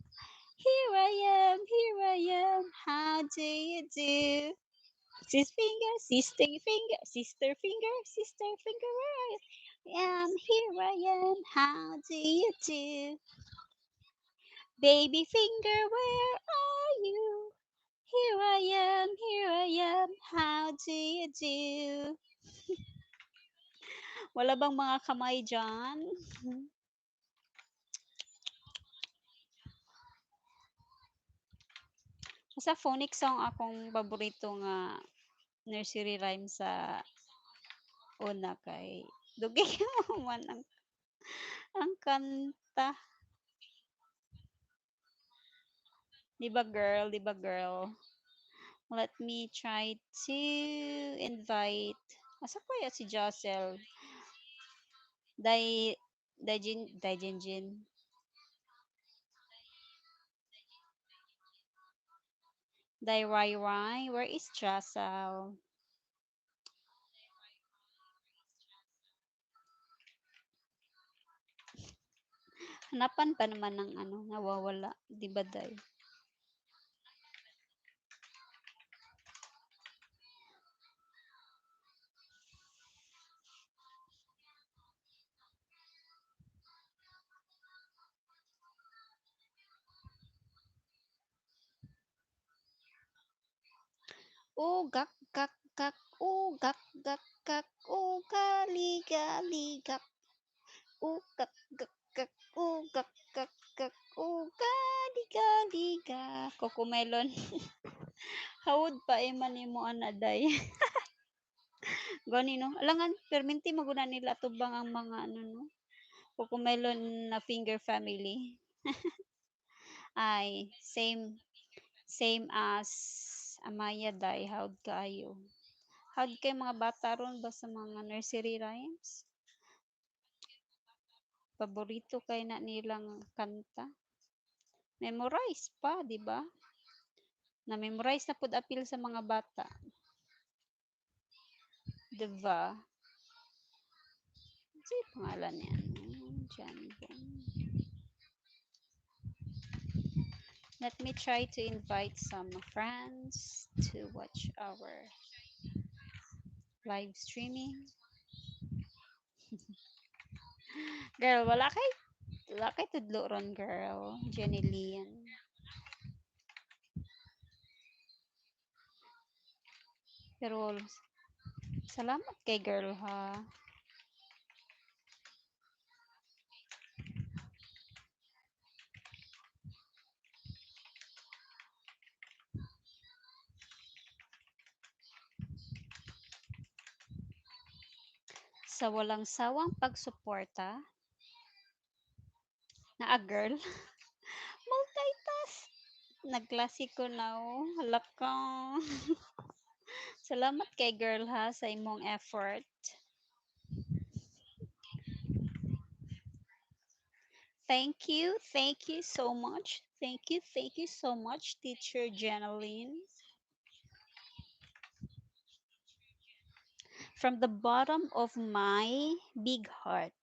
S1: Here I am, here I am. How do you do? Sister finger, where I am. Here I am. How do you do? Baby finger, where are you? Here I am. How do you do? Wala bang mga kamay dyan? Sa phonic song akong paborito nga nursery rhyme sa una kay dugay mo man ang kanta. Di ba girl? Let me try to invite. Asa ko ya si Josel? Dai Dai Jin. Dai Rai Rai. Where is Josel? Hanapan pa naman ng ano, nawawala. Di ba Dai? Oh, gak gak gak. Oh, gak gak gak. Oh, gali gali gak. Oh, gak gak gak. Oh, gak gak gak. Oh, gali gali gak. Cocomelon. Hawod pa man nimo ana day. Gani no. Alangan perminti maguna nila tubang ang mga ano no. Cocomelon na finger family. Ay, same as Amaya day. Hawod kaayo. Hawod kay mga bata ron ba sa mga nursery rhymes? Paborito kay na nilang kanta. Memorize pa, di ba? Na-memorize na pud apil sa mga bata. Di ba? Ano yung pangalan niya? Jan Bong. Let me try to invite some friends to watch our live streaming. Girl, wala kay tudlo ron, girl. Jenny Lian. Pero salamat kay girl ha. Sa walang sawang pagsuporta na a girl, multitask. Nagklasiko na oh. Halaka. Salamat kay girl ha sa imong effort. Thank you so much. Thank you so much, Teacher Janeline. From the bottom of my big heart.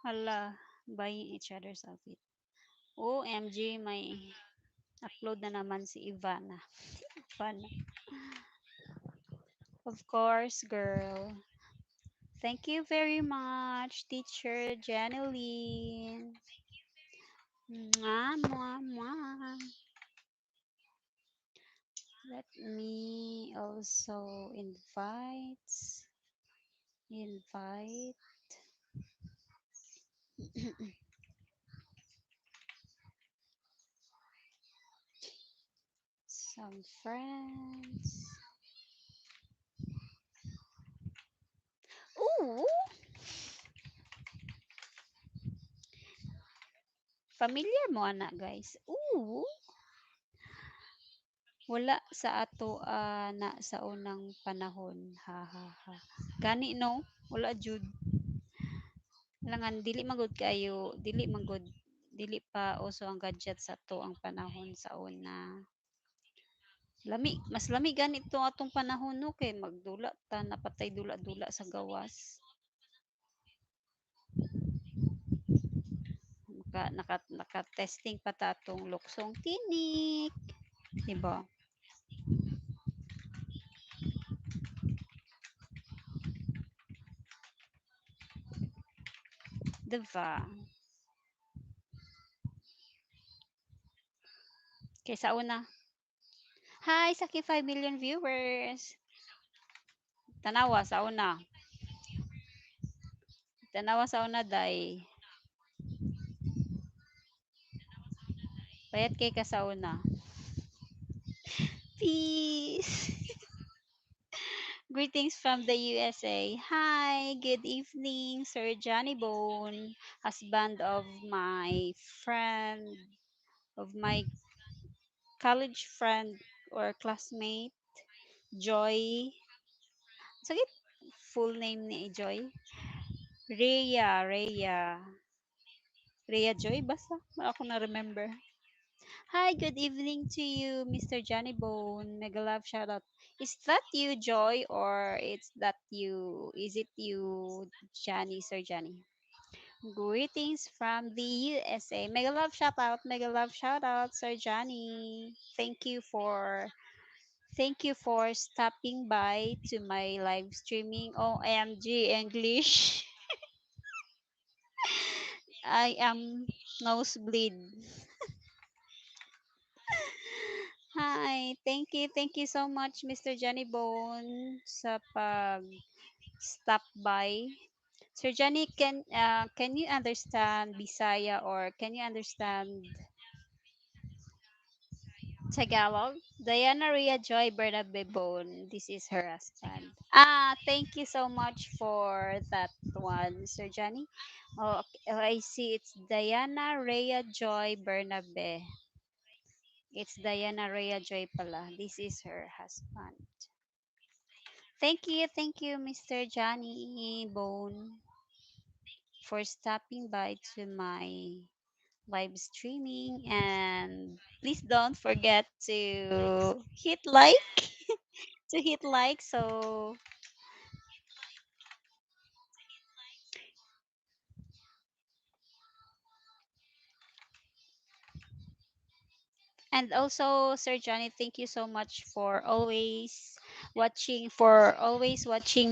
S1: Hala, buying each other's outfit. OMG, may upload na naman si Ivana. Ivana. Of course, girl. Thank you very much, Teacher Janeline. Mwah, mwah, mwah. Let me also invite some friends. Ooh, familiar mo ana guys. Ooh, wala sa ato na sa unang panahon. Ha ha ha. Gani no, wala jud. Langan dili magud kayo, dili pa uso ang gadget sa to ang panahon sa una. Mas lami ganito atong panahon no kay magdula ta napatay dula-dula sa gawas. Naka-testing pa ta atong luksong tinik, di ba? Diba? Kay sa una, hi sa 5 million viewers. Tanawa sa una. Tanawa sa una day. Payat kay ka sa una. Peace. Greetings from the USA. Hi, good evening, Sir Johnny Bone, husband of my friend, of my college friend or classmate, Joy. Sakit, full name ni Joy. Rhea. Rhea Joy, basta. Ako na remember. Hi, good evening to you, Mr. Johnny Bone. Mega love shout out. Is that you, Joy, or is it you, Johnny, Sir Johnny? Greetings from the USA. Mega love shout out, Sir Johnny. Thank you for stopping by to my live streaming. OMG English. I am nosebleed. Hi, thank you so much, Mr. Johnny Bone, sa pag stop by. Sir Johnny, can you understand Bisaya or can you understand Tagalog? Diana Ria Joy Bernabe Bone, this is her husband. Thank you so much for that one, Sir Johnny. Oh, okay. Oh, I see. It's Diana Rhea Joy Bernabe. It's Diana Rhea Joy pala. This is her husband. Thank you, Mr. Johnny Bone, for stopping by to my live streaming. And please don't forget to hit like, So, and also, Sir Johnny, thank you so much for always watching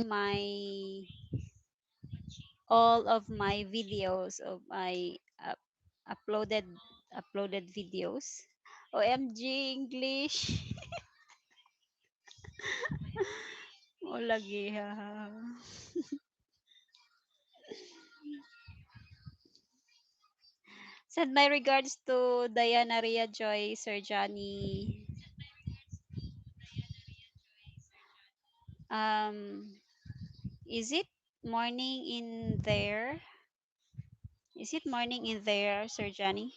S1: my all of my videos of my uploaded videos. OMG English. O lagi ha. Send my regards to Diana Ria Joy, Sir Johnny. Um, is it morning in there? Is it morning in there, Sir Johnny?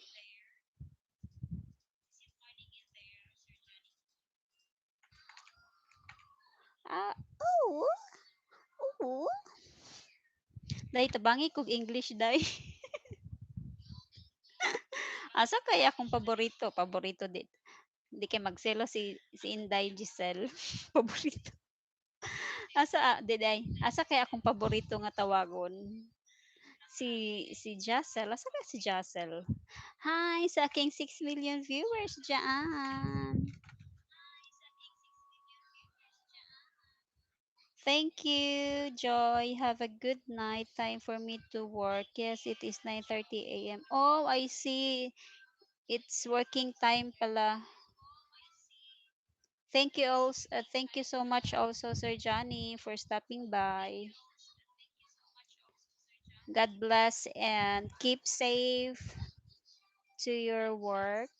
S1: Ah, oh, oh. Dahil tabangi kog English day. Asa kaya akong paborito? Paborito dit. Di kay magselo si Inday Giselle. Paborito. Di day. Asa kaya akong paborito nga tawagon? Si Jassel. Asa kaya si Jassel? Hi sa aking 6 million viewers dyan. Thank you, Joy. Have a good night. Time for me to work. Yes, it is 9:30 a.m. Oh, I see. It's working time pala. Thank you so much also, Sir Johnny, for stopping by. God bless and keep safe to your work.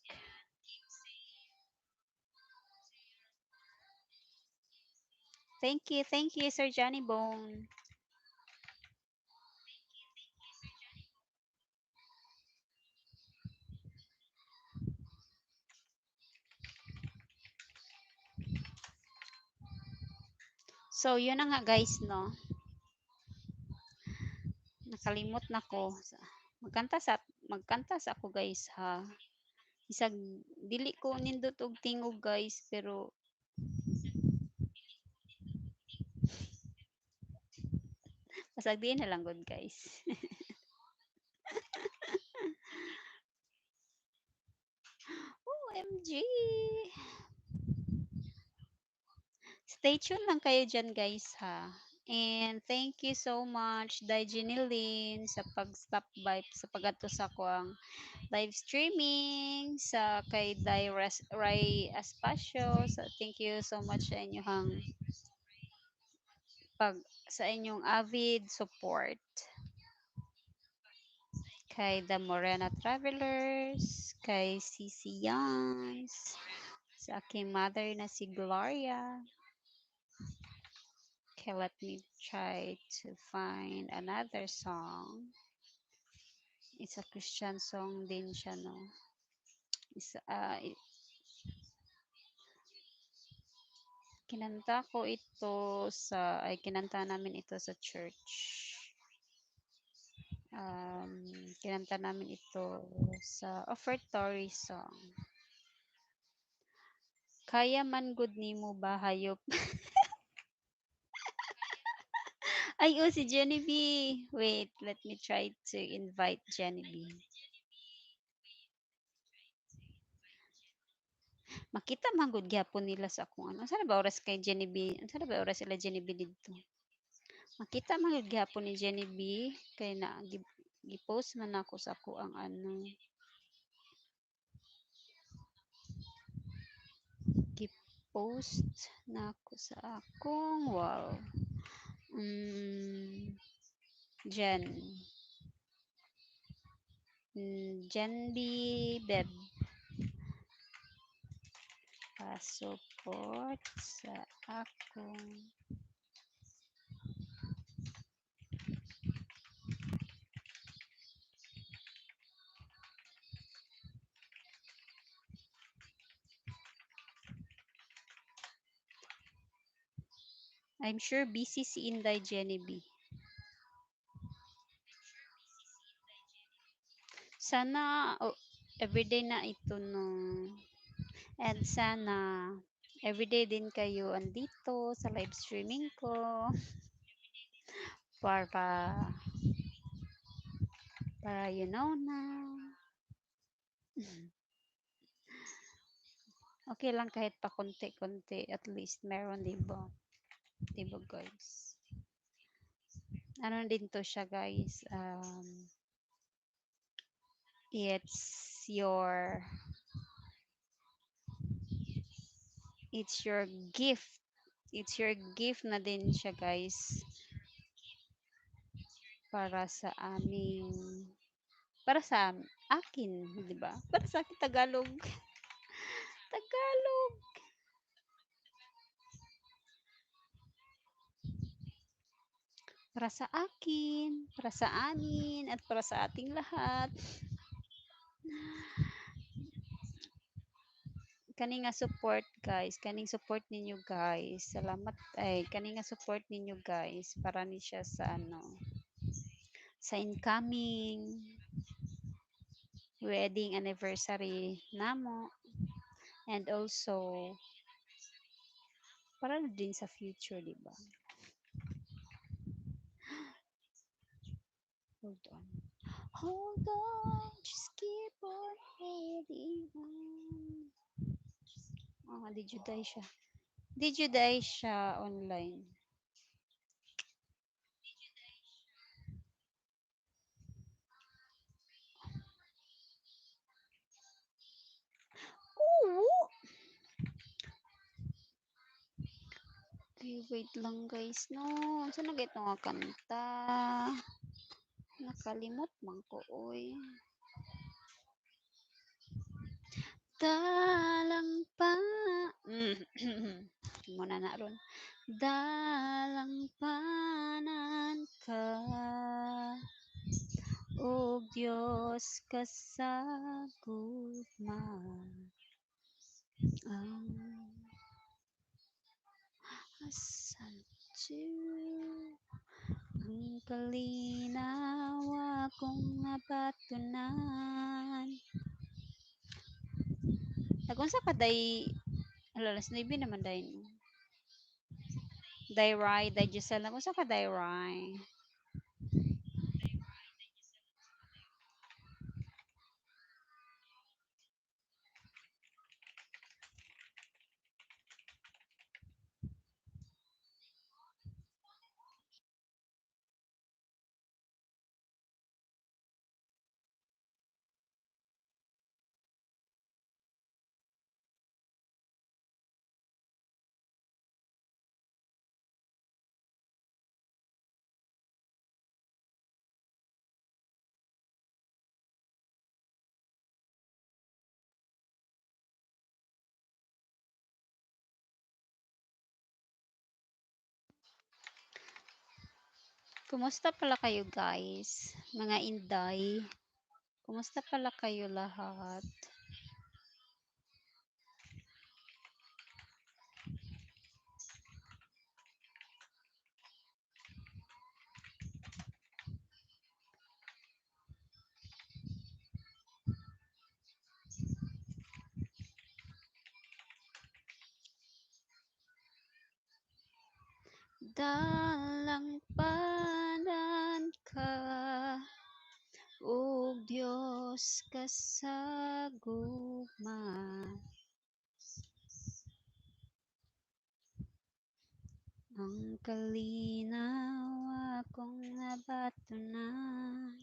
S1: Thank you, Sir Johnny Bone. So, yun na nga guys, no? Nakalimot na ko. Magkanta sa magkanta sa ako guys ha. Isag dili ko nindot og tingog guys pero pasag di na lang good guys. OMG. Stay tuned lang kayo dyan guys ha. And thank you so much Dai Jeneline sa pag-stop by sa pag-ato sa ko ang live streaming sa kay Dai Ray Aspacio. So thank you so much sa inyong pag sa inyong avid support kay The Morena Travelers, kay Cici Yans, sa aking mother na si Gloria. Okay, let me try to find another song. It's a Christian song din siya, no? Kinanta ko ito kinanta namin ito sa church. Um, Kinanta namin ito sa offertory song. Kaya man gud nimo ba hayop? Ay, oh, si Genevieve. Wait, let me try to invite Genevieve. Makita man gud gyapon nila sa akong ano. Sana ba oras kay Genevieve? Sana ba oras sila Genevieve dito? Makita man gud gyapon ni Genevieve kay na gi-post man ako sa ako ang ano. Gi-post na ako sa akong wall. Mm, Jen. Jen B. Beb. Pa-support sa akong I'm sure busy si Inday Genevieve. Sana everyday na ito no. And sana everyday din kayo andito sa live streaming ko para you know na. Okay lang kahit pa konti-konti at least meron di ba guys? Ano din to siya guys, it's your it's your gift. It's your gift na din siya guys para sa aming para sa akin, di ba? Para sa akin Tagalog. Tagalog. para sa akin, para sa amin, at para sa ating lahat. Kani nga support guys, kaning support ninyo guys. Salamat ay kani nga support ninyo guys para ni siya sa sa incoming wedding anniversary namo, and also para na din sa future, di ba? Hold on. Hold on, just keep on holding on. Did you die siya? Did you die siya online? Oo! Okay, wait lang guys, no. Saan na ito nga kanta? Nakalimot man ko, oy. Dalang pa. Muna na ron. Dalang panan ka. O Diyos kasagugma. Ang asan ang kalinawa kong nabatunan. Nagunsa pa day, alalas na ibi naman day no. Day Rai, day Giselle, nagunsa pa day Rai. Kumusta pala kayo guys? Mga inday. Kumusta pala kayo lahat? Dalang panan ka, o Diyos kasagugma. Ang kalinawa kong nabatunan.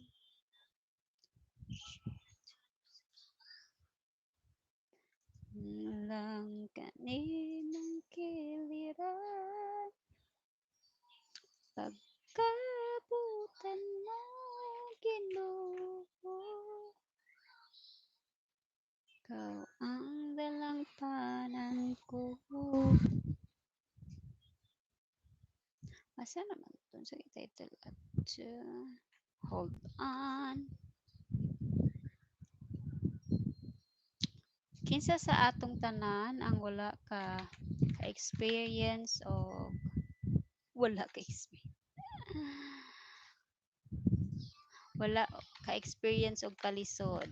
S1: Lang kaninang kiliran, pagkabutan mo, Ginoo. Ikaw ang dalang tanan ko. Asa naman ito sa title at hold on. Kinsa sa atong tanan ang wala ka experience o wala ka experience. Wala ka experience og kalisod.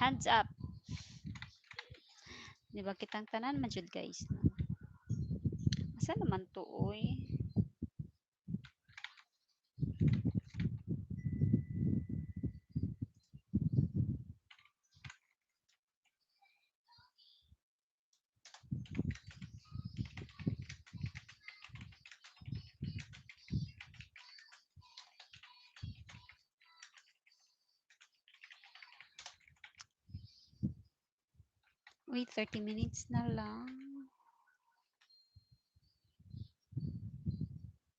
S1: Hands up. Di ba kitang tanan man jud guys. No? Asa naman to oy? Wait, 30 minutes na lang.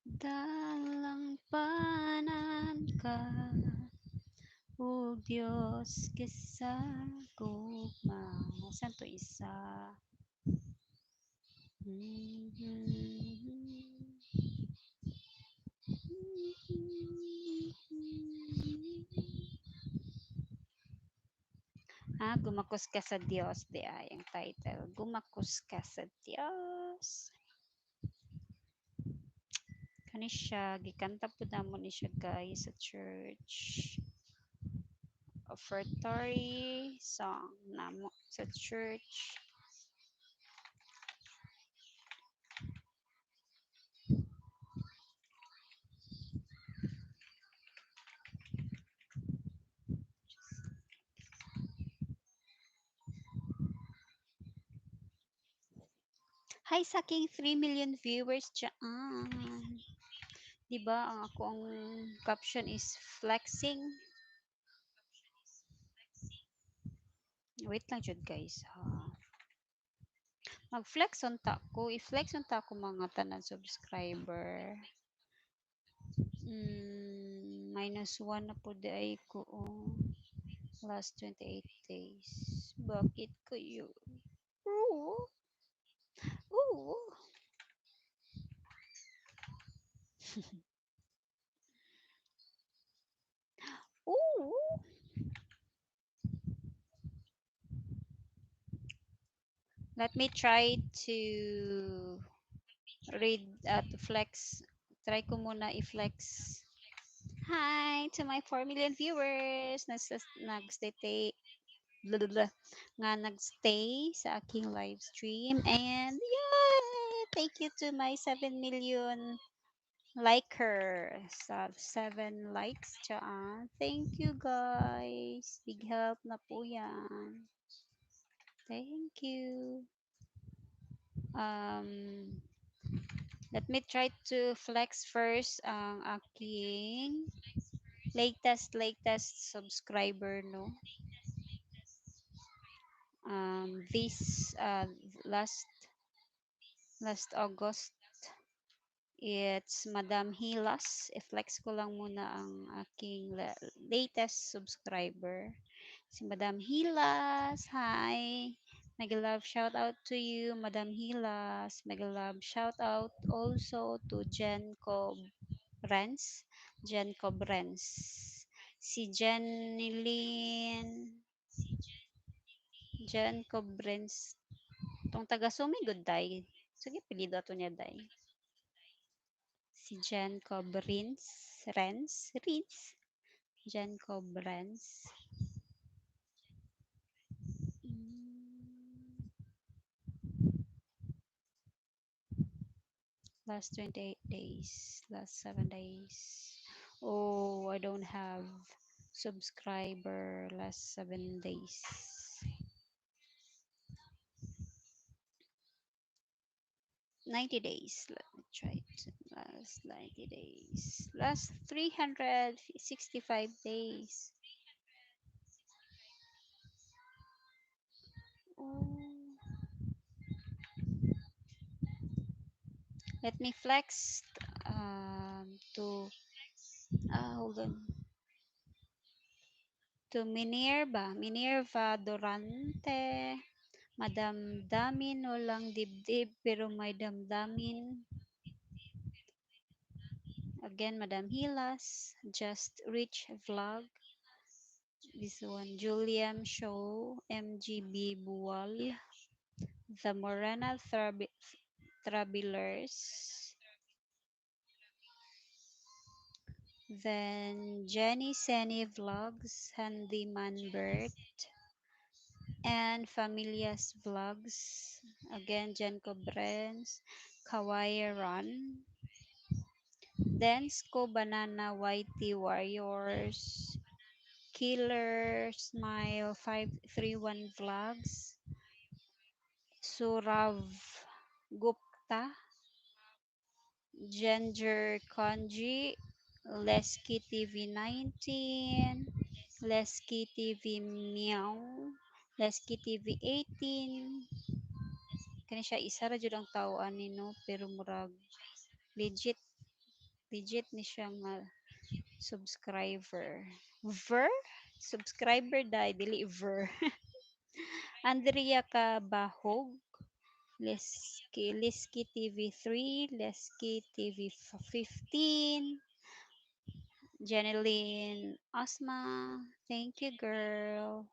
S1: Dalang panan ka, o Diyos kisagugma. Saan to isa? Ah, gumakos ka sa Diyos, di ay ang title. Gumakos ka sa Diyos. Kani siya, gikanta po namo ni siya guys sa church. Offertory song namo sa church. Hi sa aking 3 million viewers dyan. Diba ang akong caption is flexing. Wait lang jud guys ha. Mag-flex unta ko. I-flex unta ko mga tanan subscriber. -1 na po di ay ko. Last 28 days. Bakit kayo? Oo. Oo. Oo. Let me try to read to flex. Try ko muna i-flex. Hi to my 4 million viewers. Nagstay blah, blah, blah, nga nagstay sa aking live stream. And yeah, thank you to my 7 million liker sa 7 likes dyan. Thank you guys. Big help na po yan. Thank you. Um, let me try to flex first ang aking latest subscriber, no? This last August, it's Madam Hilas. I-flex ko lang muna ang aking latest subscriber. Si Madam Hilas. Hi! Mega love shout out to you, Madam Hilas. Mega love shout out also to Jen Cobrens. Jen Cobrens. Si Jenilyn. Jen Cobrens. Tong taga Sumigod day. Sige, pilido ato niya day. Si Jen Cobrins. Rins. Jen Cobrens. Last 28 days. Last 7 days. Oh, I don't have subscriber last 7 days. 90 days. Let me try it. Last 90 days. Last 365 days. Oh. Let me flex to hold on. To Minerva Dorante. Madam Damin, walang dibdib pero may damdamin. Again, Madam Hilas, Just Rich Vlog. This one, Julian Show, MGB Buwal, The Morena Travelers. Then Jenny Seni Vlogs, Handyman Bert, and Familias Vlogs. Again, Jen Cobrens, Kawaii Run, Densco Banana YT Warriors, Killer Smile 531 Vlogs, Surav Gupta, Ginger Kanji, Lesky TV 19, Lesky TV Meow, Lesky TV 18. Kani siya isa ra jud ang tawaan ni no pero murag legit legit ni siya nga subscriber. Ver? Subscriber dai dili ver. Andrea Kabahog, Liski TV3, Leski TV15, Jeneline Osma. Thank you, girl.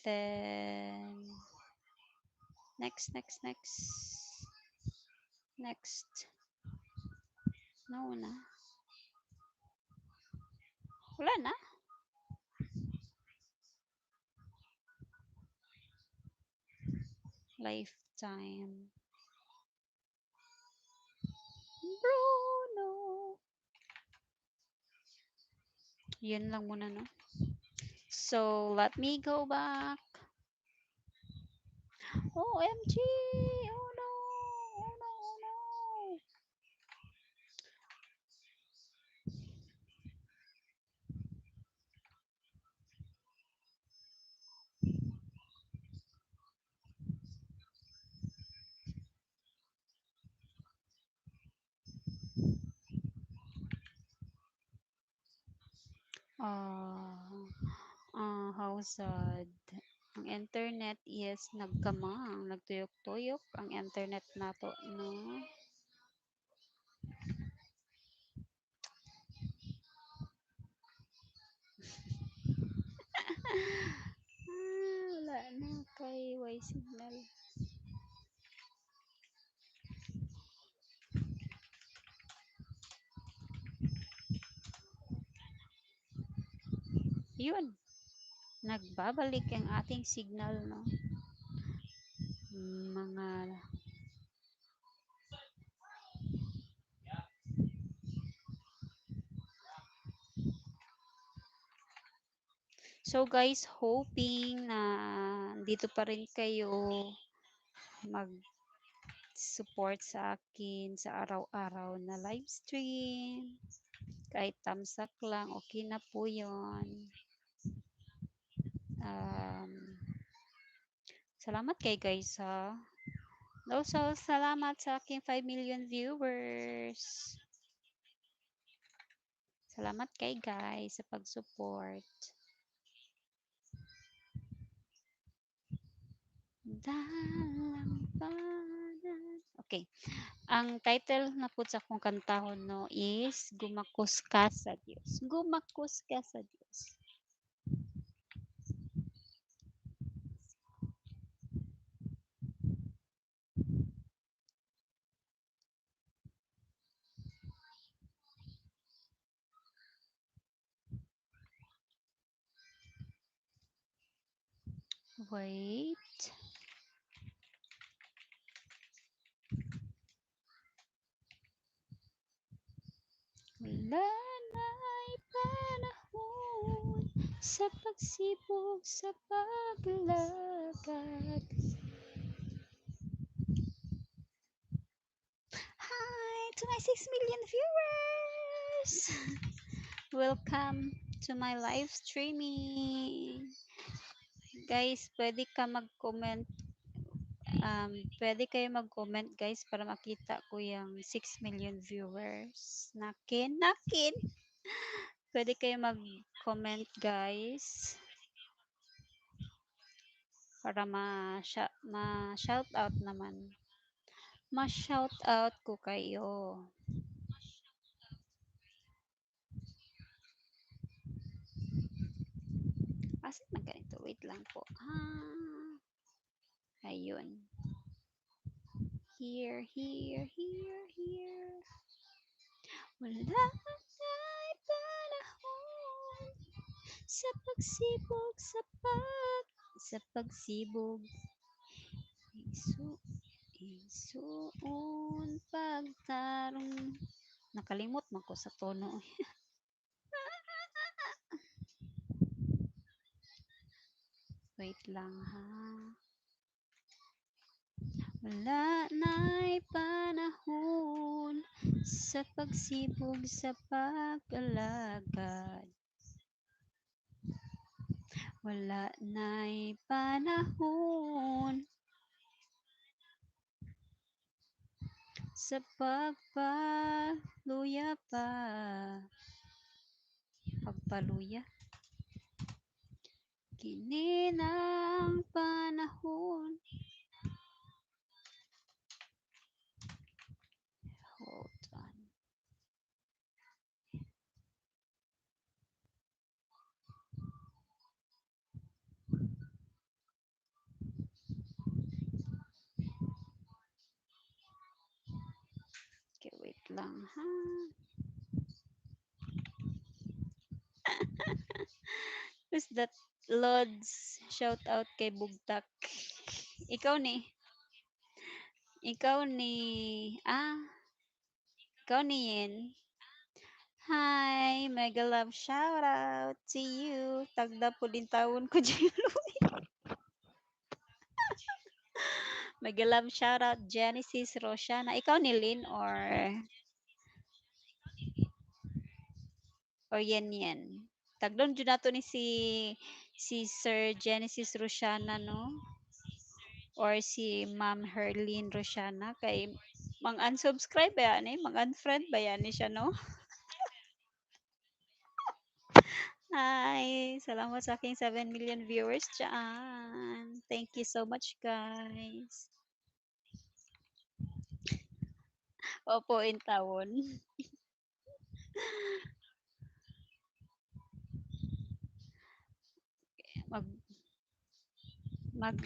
S1: Then next. No na. Wala na. Lifetime. Bruno. Yun lang muna, no? So, let me go back. OMG! Oh no! Oh no! Oh no! How sad. Ang internet is nagkamang, nagtuyok-tuyok ang internet nato, no? Wala na kay Y signal. Yun, nagbabalik ang ating signal, no? Mga So guys, hoping na dito pa rin kayo mag-support sa akin sa araw-araw na live stream. Kahit tamsak lang, okay na po yun. Um, salamat kay guys ha. Also, salamat sa aking 5 million viewers. Salamat kay guys sa pag-support. Okay. Ang title na po sa akong kantahon no is Gumakos ka sa Dios. Gumakos ka sa Dios. Wait. Wala na'y panahon sa pagsibog sa paglakad. Hi to my 6 million viewers! Welcome to my live streaming. Guys, pwede kayo mag-comment guys para makita ko yung 6 million viewers. Nakin. Pwede kayo mag-comment guys para ma-shout out naman. Ma-shout out ko kayo. Asan na ganito? Wait lang po. Ayun. Here. Wala na'y panahon sa pagsibog sa pagsibog. Isuon pagtarong. Nakalimot man ko sa tono. Wait lang ha. Wala na'y panahon sa pagsibog sa pag-alagad. Wala na'y panahon sa pagpaluya pa. Pagpaluya. Kini ng panahon panahon. Hold on. Okay, wait lang ha. Who's that? Lods, shout out kay Bugtak. Ikaw ni. Ikaw ni. Ah, ikaw ni Yen. Hi, mega love shout out to you. Tagda po din taon ko dyan. Mega love shout out Genesis Rosiana. Ikaw ni Lynn or Yen Yen. Tagdon jud nato ni si Sir Genesis Rosiana no or si Ma'am Herlin Rosiana kay mang unsubscribe ba yan mang unfriend ba yan ni siya no? Hi, salamat sa aking 7 million viewers dyan. Thank you so much guys. Opo, in tawon. Mag, mag,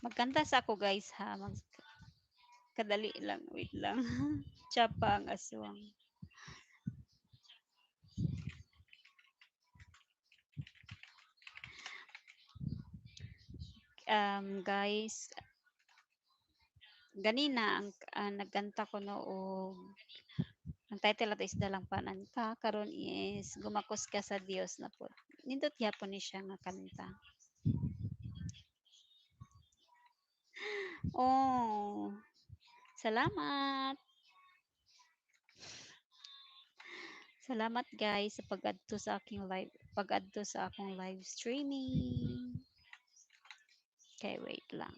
S1: magkanta sa ako guys ha. Kadali lang, wait lang. Tsapa ang aswang. Guys, ganina ang nagkanta ko noong ang title ato is Dalang Pananta karon is Gumakos Ka sa Dios na po. Nindot gyapon ni siya nga kanta. Oh, salamat. Salamat guys sa pag-adto sa aking pag-adto sa akong live streaming. Okay, wait lang.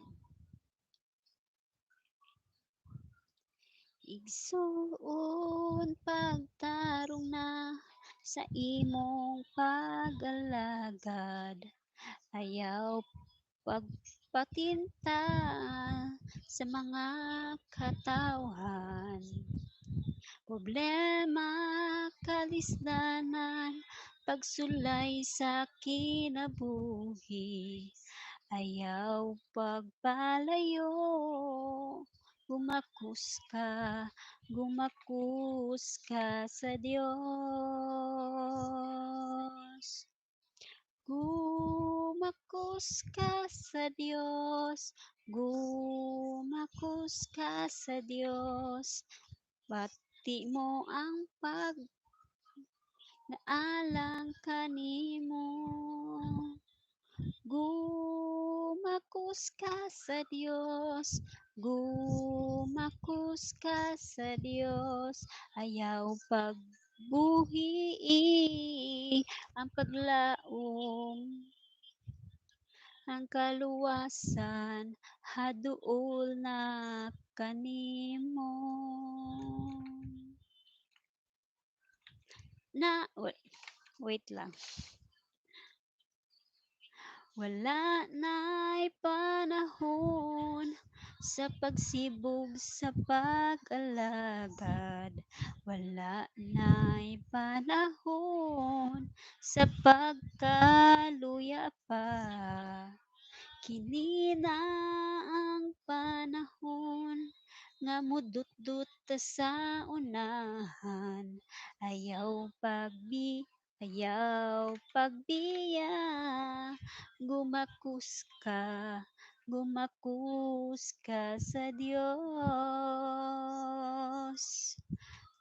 S1: Igsuon pagtarong na sa imong pag-alagad. Ayaw pagpatinta sa mga katawhan. Problema, kalisdanan, pagsulay sa kinabuhi. Ayaw pagpalayo, gumakus ka, gumakus ka sa Diyos. Gumakus ka sa Diyos, gumakus ka sa Diyos. Bati mo ang pag-naalang kanimo. Gumakus ka sa Diyos, gumakus ka sa Diyos. Ayaw pagbuhi ang paglaom, ang kaluwasan, haduol na kanimo. Wait lang. Wala na'y panahon sa pagsibog sa pag-alagad. Wala na'y panahon sa pagkaluya pa. Kini na ang panahon nga mudut-dut ta sa unahan. Ayaw pagbiya, gumakus ka, gumakus ka sa Dios.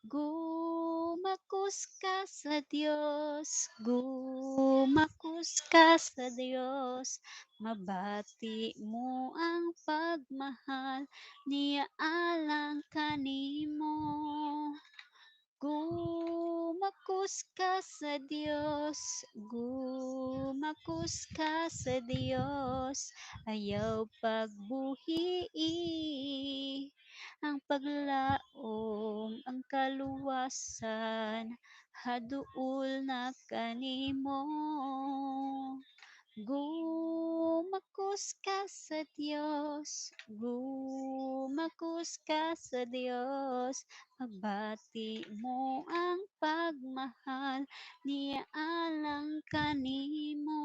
S1: Gumakus ka sa Dios, gumakus ka sa Dios. Mabati mo ang pagmahal niya alang kanimo. Gumakus ka sa Diyos, gumakus ka sa Diyos, ayaw pagbuhi ang paglaom, ang kaluwasan, haduol na kanimo. Gumakus Gumakus ka sa Diyos, gumakus ka sa Diyos, magbati mo ang pagmahal, niya alang kanimo.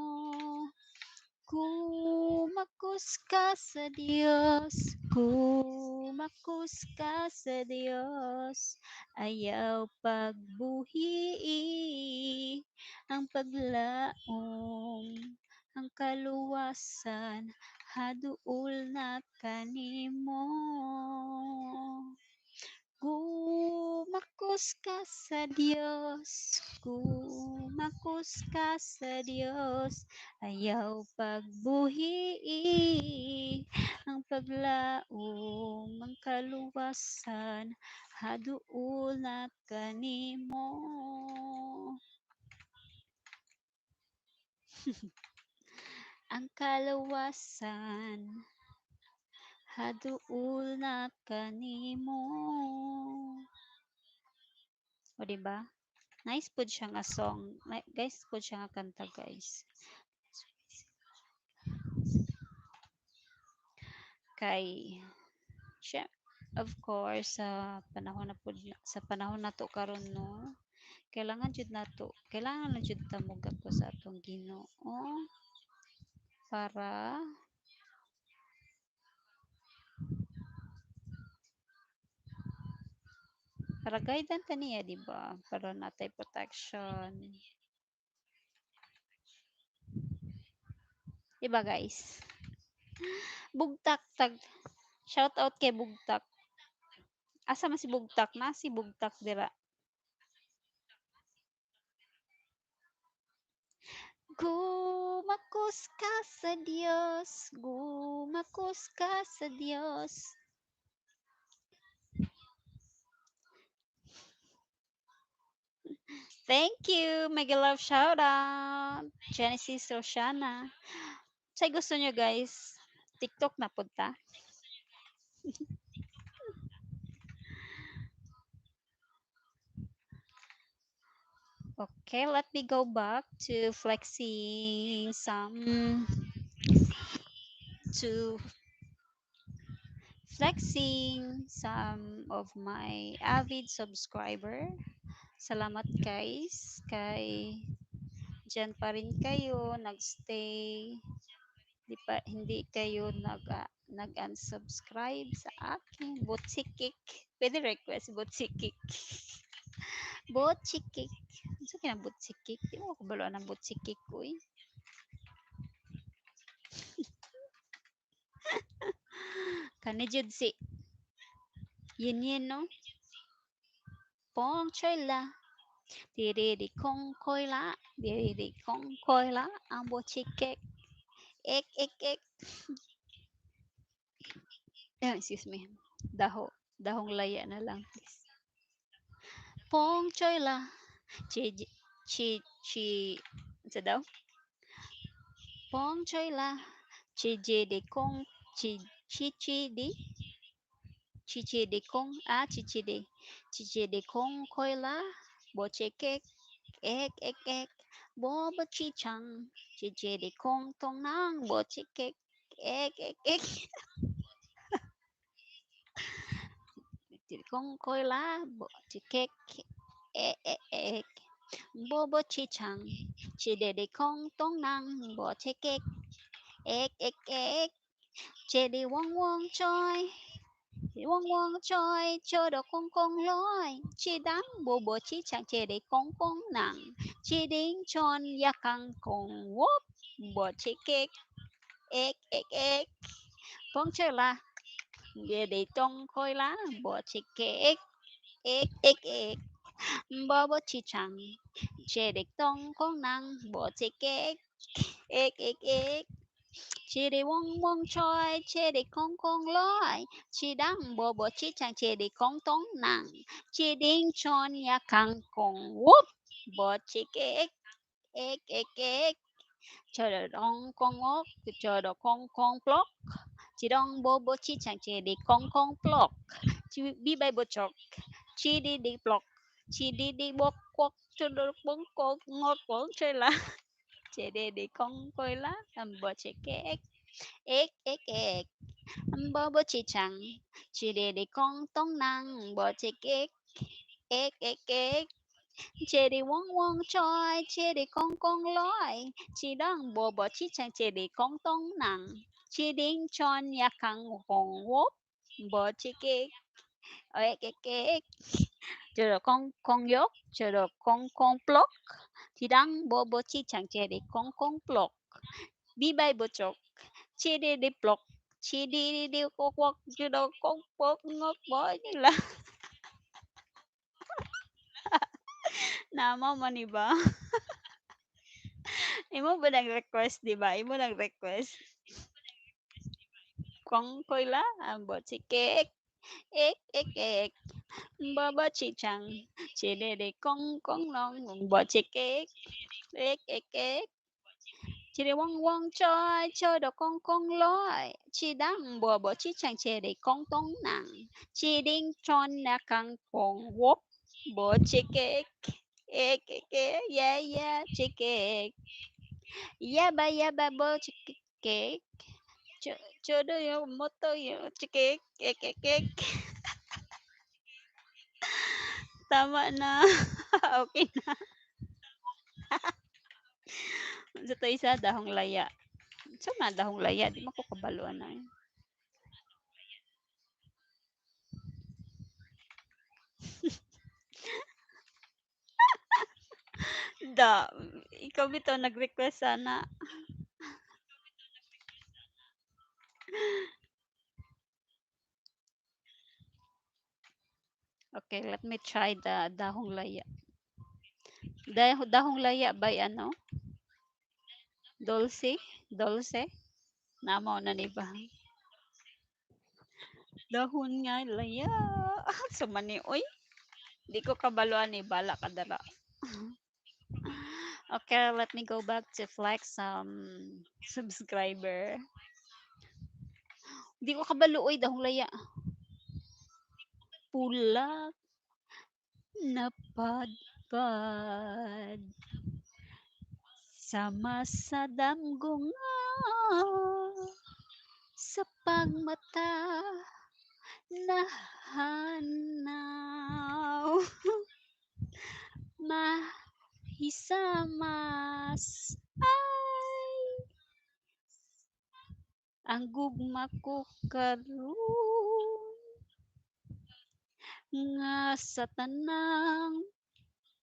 S1: Kumakus ka sa Diyos, kumakus ka sa Diyos, ayaw pagbuhi, ang paglaom, ang kaluwasan, haduol na kanimo. Kumakus ka sa Diyos, kumakus ka sa Diyos, ayaw pagbuhi, ang paglaom, ang kaluwasan, haduol na kanimo. Ang kaluwasan, haduol na kanimo. O diba? Nice po siya nga song. Guys, po siya nga kanta, guys. Kay, siya, of course, sa panahon na to karon no, kailangan na jud ta mo gapo sa atong Ginoo para para guidean ta niya, di ba? Para natay protection. Di ba, guys? Bugtak tag shout out kay Bugtak. Asa man si Bugtak na? Si Bugtak dira. Gumakus ka sa Diyos, gumakus ka sa Diyos. Thank you, mega love shout out. Genesis Roshana. Say gusto nyo guys, TikTok na punta. Okay, let me go back to to flexing some of my avid subscriber. Salamat guys, kay dyan pa rin kayo, nagstay, hindi kayo nag-unsubscribe sa akin. Botsikik. Pwede request, botsikik. Botsikik. Ano sa kinang botsikik? Di mo ako balo ng botsikik ko eh. Kanijud si yin yin no? Pong choy la. Diriri kong koy la. Diriri kong koy la. Ang botsikik. Ek, ek, ek. Excuse me. Dahong laya na lang. Pong choy la. Chi, chi, chi, sa daw? Pong choy la. Chi, je de kong, chi, chi, chi, di. Chi, chi, de kong, chi, chi, de. Chi, chi, de kong koy la. Bo che kek, ek, ek, ek. Bo bo chi chang. Chi, chi, de kong tong nang. Bo che kek, ek, ek, ek. Kong koy la. Bo che kek, ek, ek, ek. Bo bo chi chang. Chi, de de kong tong nang. Bo che kek, ek, ek, ek. Che đi wong wong trôi, wong wong trôi, trôi được con lối, chi đắng bồ bồ chi chẳng chê để con nặng, chi đính tròn ya căng con wop, bồ chi kek, ek ek ek, phong chơi la, về để tông khôi lá, bồ chi kek, ek ek ek, bồ bồ chi chẳng, chê để tông con nặng, bồ chi kek, ek ek ek. Chị đi quăng quăng trôi, chị đi con lối, chị đang bồ bồ chị chẳng chị đi con tông nặng, chị đinh tròn nhà căng con whoop, bồ chị kek, ek ek ek, chờ đợi con ốc, chờ đợi con block, chị đang bồ bồ chị chẳng chị đi con block, chị đi bay bồ chọc, chị đi block, chị đi bốc quắc, chờ đợi con ngọt bóng chơi là, chị đi con coi lá, bồ chị kek. Ek ek ek, bobo chichang, chiriri kong tong nang, bo chik ek ek ek, chiri wong wong choi, chiri kong kong loi, chirang bobo chichang, chiri kong tong nang, chiring chon yakang hong wop, bo chik ek ek ek, chiro kong yok, chiro kong plok, chirang bobo chichang, chiri kong plok, bibay bochok, chiri di plok, chiri di kokwak, chiro kong pok ngok boy nila. Namo man iba. Imo ba nag-request, di ba? Imo nag-request. Kong koila, ang botsi kek, ek, ek, baba chichang, chidede kong kong long, botsi kek, ek, chidi wong wong choi, choi do kong kong loi, chidang bobo chichang, chidi kong tong nang, chiding chon na kang kong wop, botsi kek, ek, yeah, chikek, yaba, botsi kek, Chodo yo moto yo chikik kek. Tama na. Okay na. Sa to isa dahong laya. So na dahong laya, di mo ko kabaluan na. Da, ikaw bitaw nag-request sana. Okay, let me try the dahong laya. Dahong laya by ano? Dulce? Dulce? Namo na ni ba? Dahon nga laya. Sumani, oy. Di ko kabaluan ni bala kadara. Okay, let me go back to flex some subscriber. Di ko kabaluoy dahong laya. Pula napadpad sama sa damgunga sa pagmata nahanaw mahisamas ay ang gugma ko karon nga sa tanang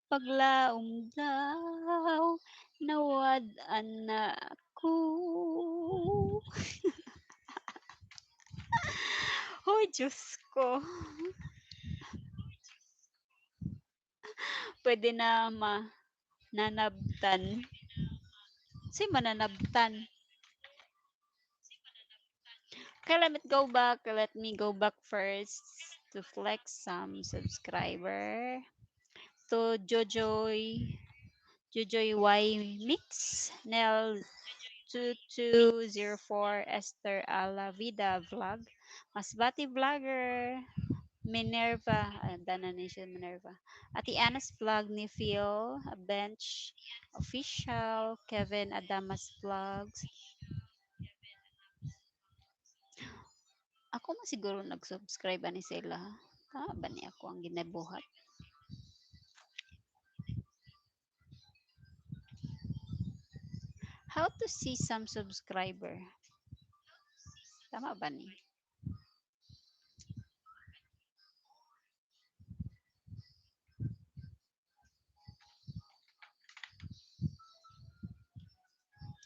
S1: paglaom daw nawad-an na ako. Hoy, Diyos ko. Pwede na mananabtan. Si mananabtan. Okay, let me go back. Let me go back first to flex some subscriber. To Jojoy Y Mix, Nel 2204, Esther Ala Vida Vlog, Masbati Vlogger, Minerva, Dana Nation Minerva, Ati Anas Vlog ni Phil, Bench Official, Kevin Adamas Vlogs. Ako man siguro nag-subscribe ani sila. Ba ni ako ang ginabuhat? How to see some subscriber? Tama ba ni?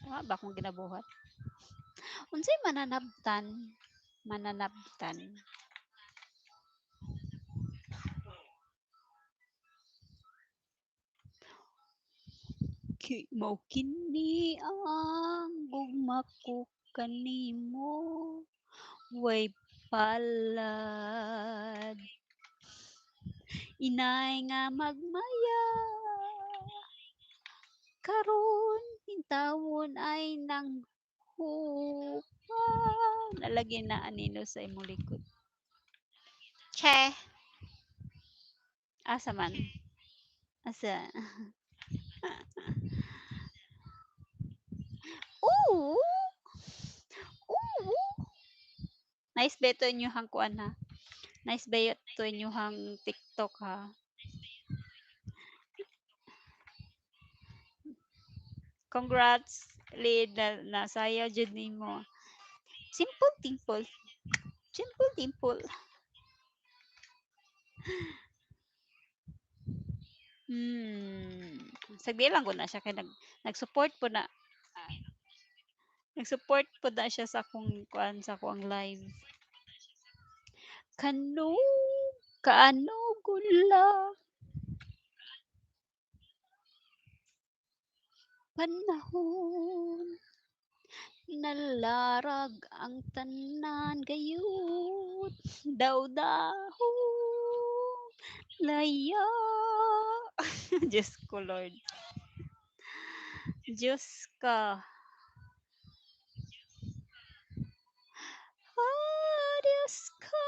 S1: Tama ba akong ginabuhat? Unsay mananabtan? Mananabtan. Mao kini ang gugma ko kanimo way palad inay nga magmaya karon hintawon ay nang hupa nalagyan na anino sa imong likod. Che, asa man? Asa? Ooh! Nice ba ito inyong kuan ha? Nice ba ito inyong TikTok ha? Congrats, Lid, na sayo jud nimo. Simple dimple. Simple dimple. Hmm. Sagdi lang ko na siya kay nag-support po na nag-support po na siya sa akong kuan sa akong live. Kano kaano gula panahon nalarag ang tanan gayud daw dahon laya. Diyos ko Lord. Diyos ka. Diyos ka.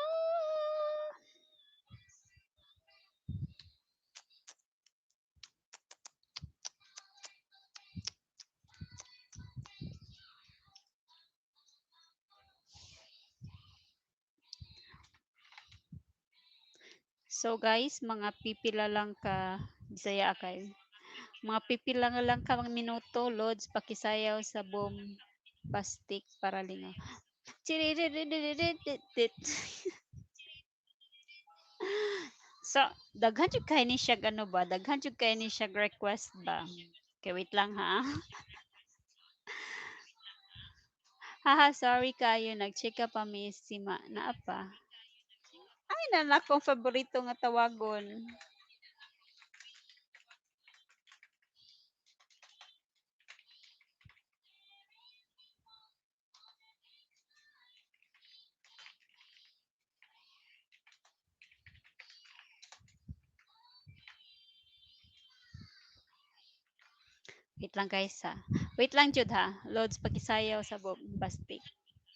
S1: So guys, mga pipila lang ka Bisaya kay. Mga pipila nga lang ka mga minuto, Lods, pakisayaw sa boom bastik para lingaw. Chiririririririririt. So, daghan jud kay ni siya ano ba? Daghan jud kay ni siya request ba? Okay, wait lang ha. Haha, sorry kayo. Nag-check up pa mi si Ma. Naa pa. Ay, nanak kong favorito nga tawagon. Wait lang guys ha. Wait lang jud ha. Loads pakisayaw sa bombastic.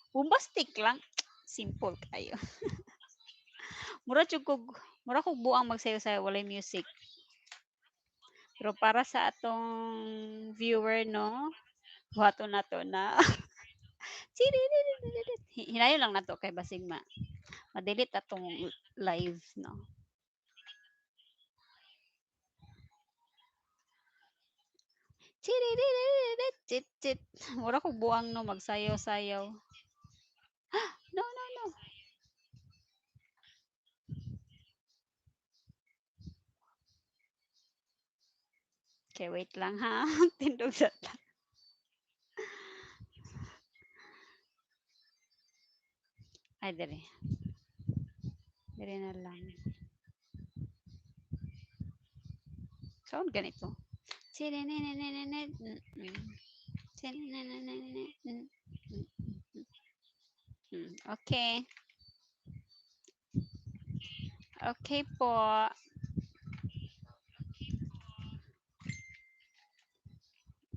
S1: Bombastic lang. Simple kayo. Mura jud kog mura kog buang magsayaw-sayaw walay music. Pero para sa atong viewer no, buhaton nato na. Hinayon lang nato kay basig madelete atong live no. Mura kog buang no magsayaw-sayaw. No, no, no. Okay, wait lang ha. Tindog sa Ay, dere. Dere na lang. Sound ganito. Okay. Okay po.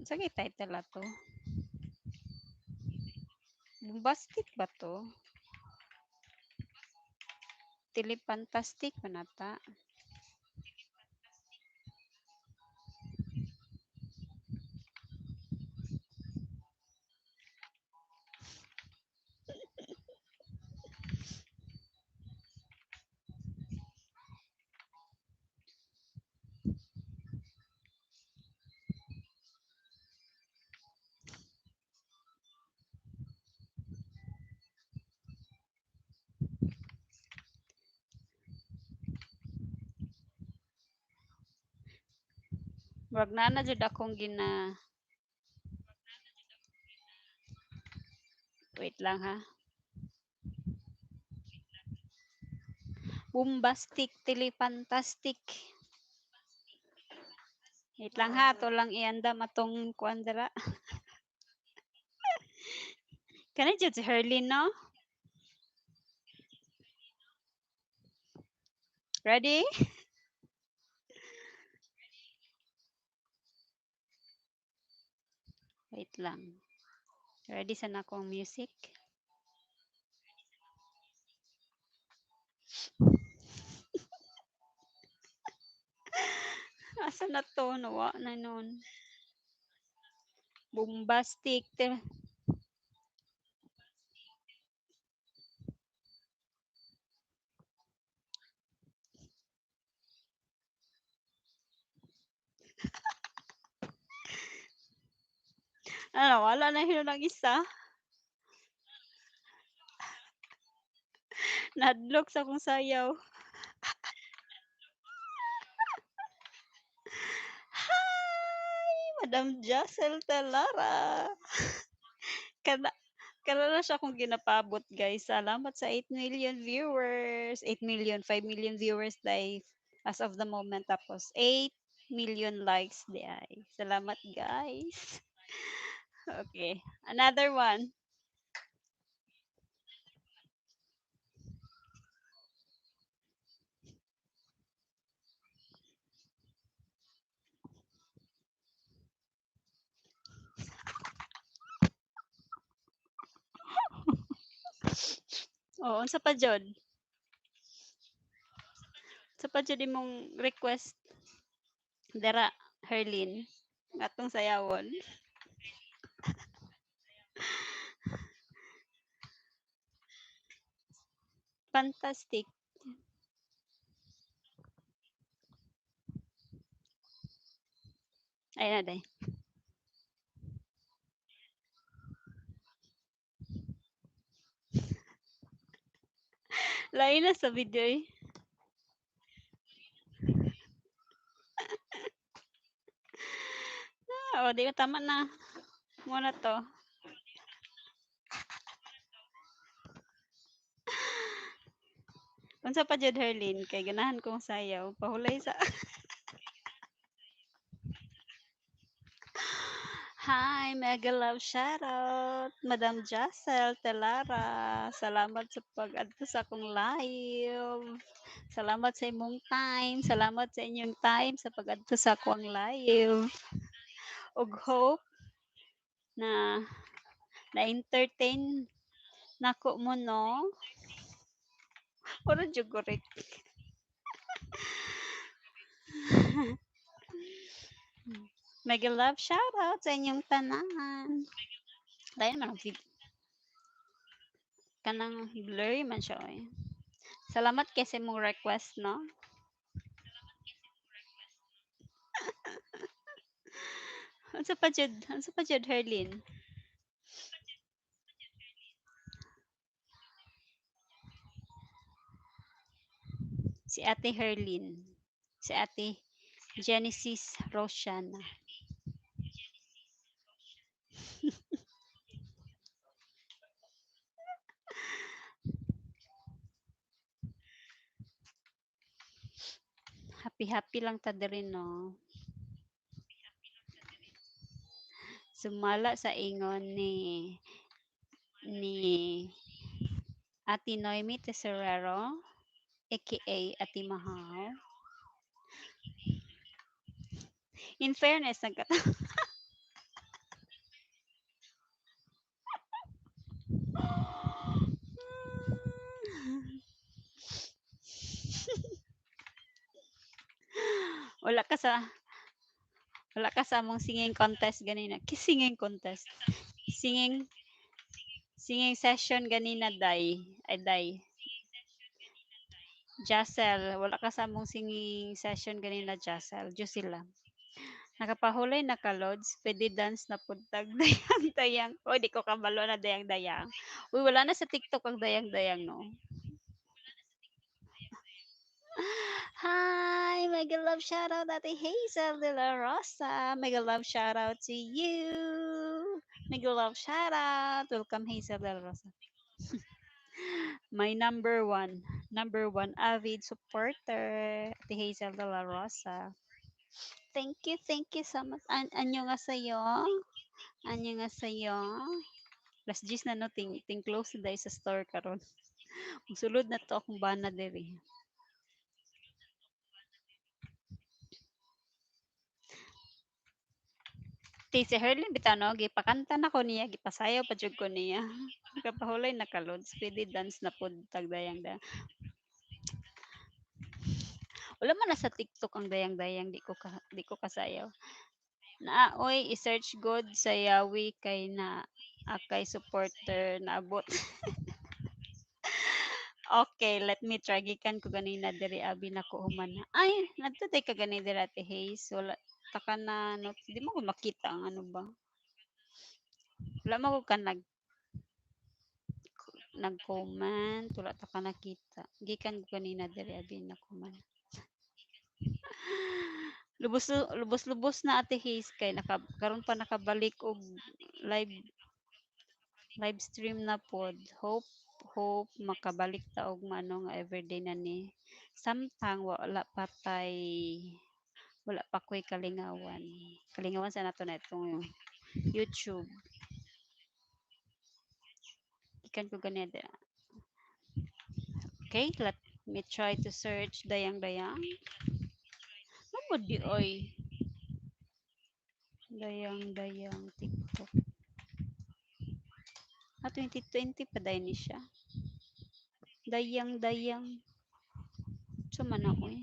S1: Sige, title ato. Bombastic ba to? Telefantastic pa nata. Wag na jud akong wait lang ha. Bombastic, telefantastic. Wait lang ha, to lang ianda matong kuandra. Kana jud si Herlin no? Ready? Wait lang. Ready sa na akong music? Asa na to? Nawa na nun. Bombastic. Ano, wala na hinulang isa. Nahadlok sa akong sayaw. Hi! Madam Jacel Talara. Kana, kana na siya akong ginapabot, guys. Salamat sa 8 million viewers. 8 million, 5 million viewers, dahil as of the moment. Tapos, 8 million likes, di ay. Salamat, guys. Okay. Another one. Oh, unsa pa jud? Unsa pa jud imong request dara, Herlin? Atong sayawon. Fantastic. Ay na day. Lain na sa video eh. Ah, o, di ba tama na. Muna to. Unsa pa jud, Herlin? Kay ganahan kong sayaw. Pahulay sa... Hi, mega love shoutout. Madam Jacel Telara. Salamat sa pag-adto sa akong live. Salamat sa imong time. Salamat sa inyong time sa pag-adto sa akong live. Ug hope na na-entertain nako mo, no? Puro jud correct. Mega love shoutout sa inyong tanan. Dahil man ang kanang blurry man siya eh. Salamat kasi mong request, no? Unsa pa jud, Herlin? Si Ate Herlin. Si Ate Genesis Rosiana. Happy-happy lang ta diri, no? Sumala sa ingon ni Ate Noemi Tesorero, aka Ate Mahal. In fairness, wala ka sa wala ka sa among singing contest ganina. Singing contest. Singing singing session ganina, day. Ay, day. Jacel, wala ka sa among singing session ganina, Jacel. Diyos sila. Nakapahulay na ka, Lods. Pwede dance na puntag dayang-dayang. O, di ko kabalo na dayang-dayang. Uy, wala na sa TikTok ang dayang-dayang, no? Hi, mega love shout out Ate Hazel de la Rosa. Mega love shout out to you. Mega love shout out. Welcome, Hazel de la Rosa. My number one avid supporter, Ate Hazel de la Rosa. Thank you so much. Anyo nga sa'yo. Anyo nga sa'yo. Last gis na, no, ting close na dahil sa store karon. Sulod na to akong bana diri. Ti si Herlin bitano gipakanta na ko niya, gipasayaw pa jud ko niya. Kapahulay na kalod, speedy dance na pud tagdayang da. Wala man na sa TikTok ang dayang-dayang, di ko kasayaw. Oy, i-search good sa Yawi kay na akay supporter na abot. Okay, let me try. Gikan ko ganina diri abi na ko human. Ay, nagtatay ka gani diri Ate Haze. Wala taka na no, di mo ko makita ang ano ba. Wala man ko ka nag-comment, wala ta ka nakita. Gikan ko kanina diri abi na comment. Lubos-lubos na ate Haze kay karon pa nakabalik og live live stream na pod. Hope makabalik ta og mano nga everyday na ni. Samtang wala pa ko'y kalingawan. Kalingawan sa nato na itong YouTube. Ikan ko ganito. Okay, let me try to search dayang-dayang. Ano mo di oy? Dayang-dayang TikTok. 2020 pa dahil ni siya. Dayang-dayang. Suman ako eh.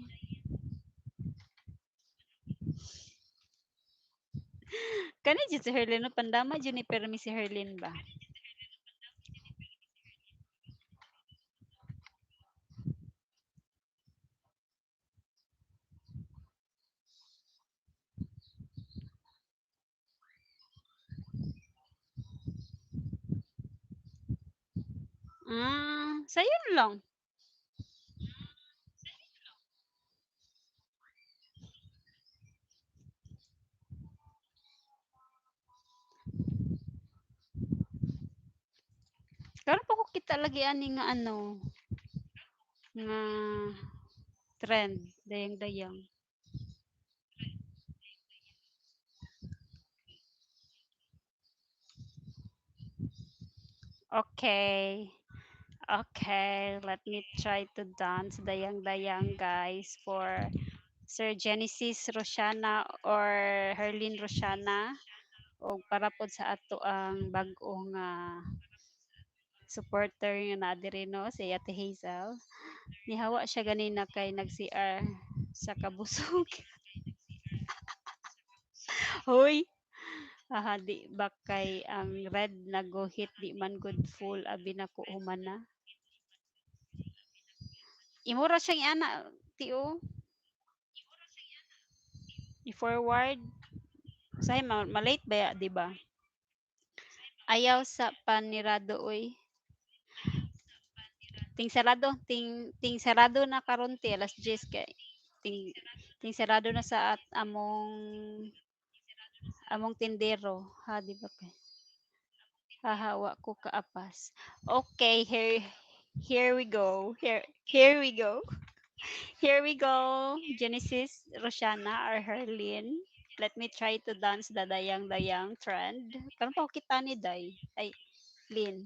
S1: Kani dyan si Herlin, no? Pandama dyan ni permi si Herlin ba? Sayon lang. Karon pa ko kita lagi ani nga ano, nga trend, dayang-dayang. Okay. Okay, let me try to dance dayang-dayang guys for Sir Genesis Rosiana or Herlin Rosiana o para pod sa ato ang bag-o nga supporter nga na diri no si Ate Hazel. Nihawa siya ganina kay nag-CR sa kabusog. Hoy, di ba kay ang red na guhit di man good full abi na ko humana. Imura siyang ana tiyo i-forward say malate ba ya, di ba? Ayaw sa panirado oy. Ting sarado na karon ti alas 10 kay ting ting sarado na sa among tindero ha di ba kay hahawa ko kaapas. Okay, here we go. Here we go. Here we go. Genesis, Rosiana, or Herlin. Let me try to dance the dayang-dayang trend. Karon pa ko kita ni Day. Ay, Lin.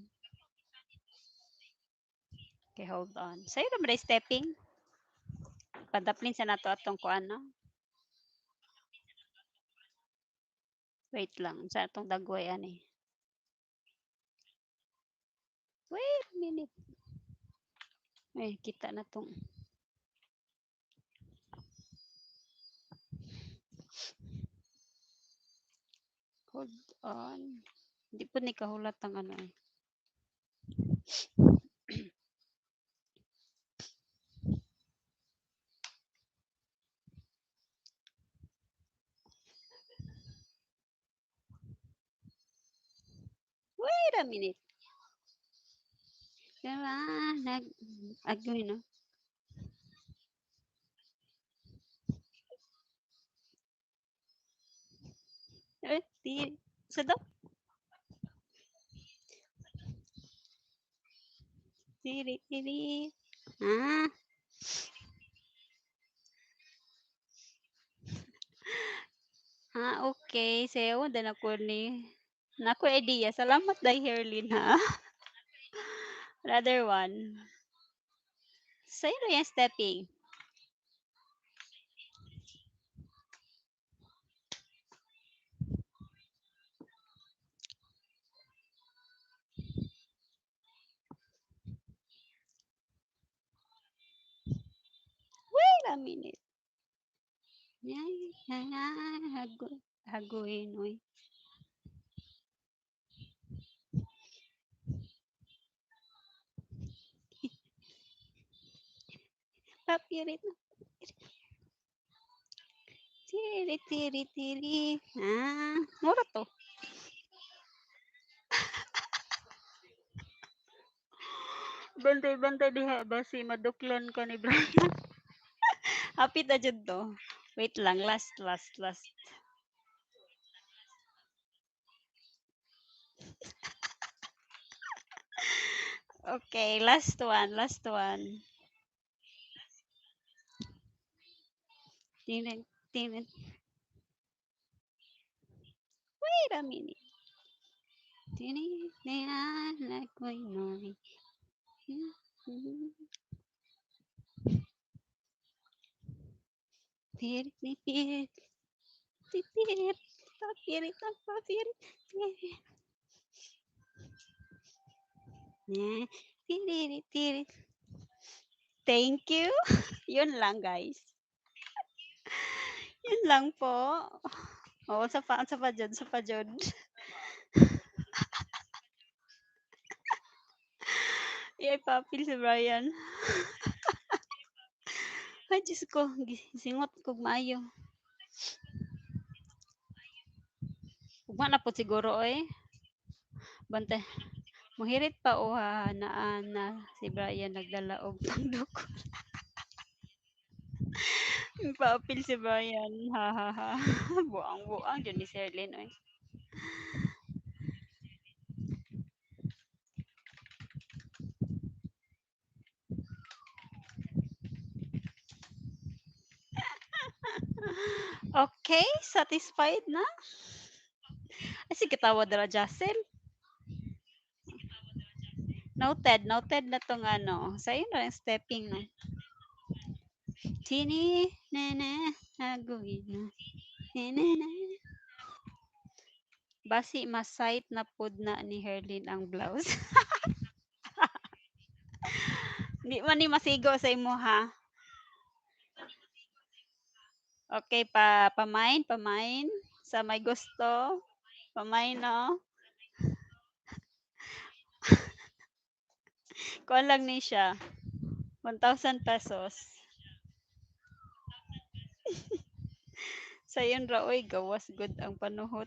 S1: Okay, hold on. Sa'yo naman ay stepping. Padaplin sa nato atong kuan, no? Wait lang. Sa atong dagway, ani. Wait a minute. Ay, kita na tong. Hold on. Hindi po ni kahulat ang ano eh. Wait a minute. Diba? Agoy, no? Sa daw? Tiri, tiri. Ah, okay. Sayo, dan ako ni. Nako idea. Salamat dahil Herlin, ha? Another one. Sa'yo na yung stepping. Wait a minute. Haguin, oy. Papirit na. Tiri, tiri, tiri. Mura to. Bantay-bantay diha basi maduklan ka ni Brian. Hapit na jud to. Wait lang, last. Okay, last one. Tinin, tinin. Wait a minute. Tinin, tinin, ako'y may. Pirit ni pirit, pipirit, papirit ang papirit. Pirit, pirit. Thank you. Yun lang, guys. Yun lang po. Oo, sa pa jud. Iyay papil si Brian. Ay, Diyos ko, singot kog maayo. Ugma na po siguro, eh. Bante, muhirit pa o ha, na si Brian nagdala og tandok. Papil si Brian, ha ha ha. Buang-buang, dyan ni Serlin, eh. Okay, satisfied na? Ay, sige, tawa dala, Jassel. Noted na tong ano. Sa'yo na yung stepping na. Tini, nene, agawin na. Nene, basi masite na pud na ni Herlin ang blouse. Di man ni masigo sa imo ha. Okay, pamain sa may gusto. Pamain no. Kuha lang ni siya. 1,000 pesos. Sa yun ra oy, gawas good ang panuhot.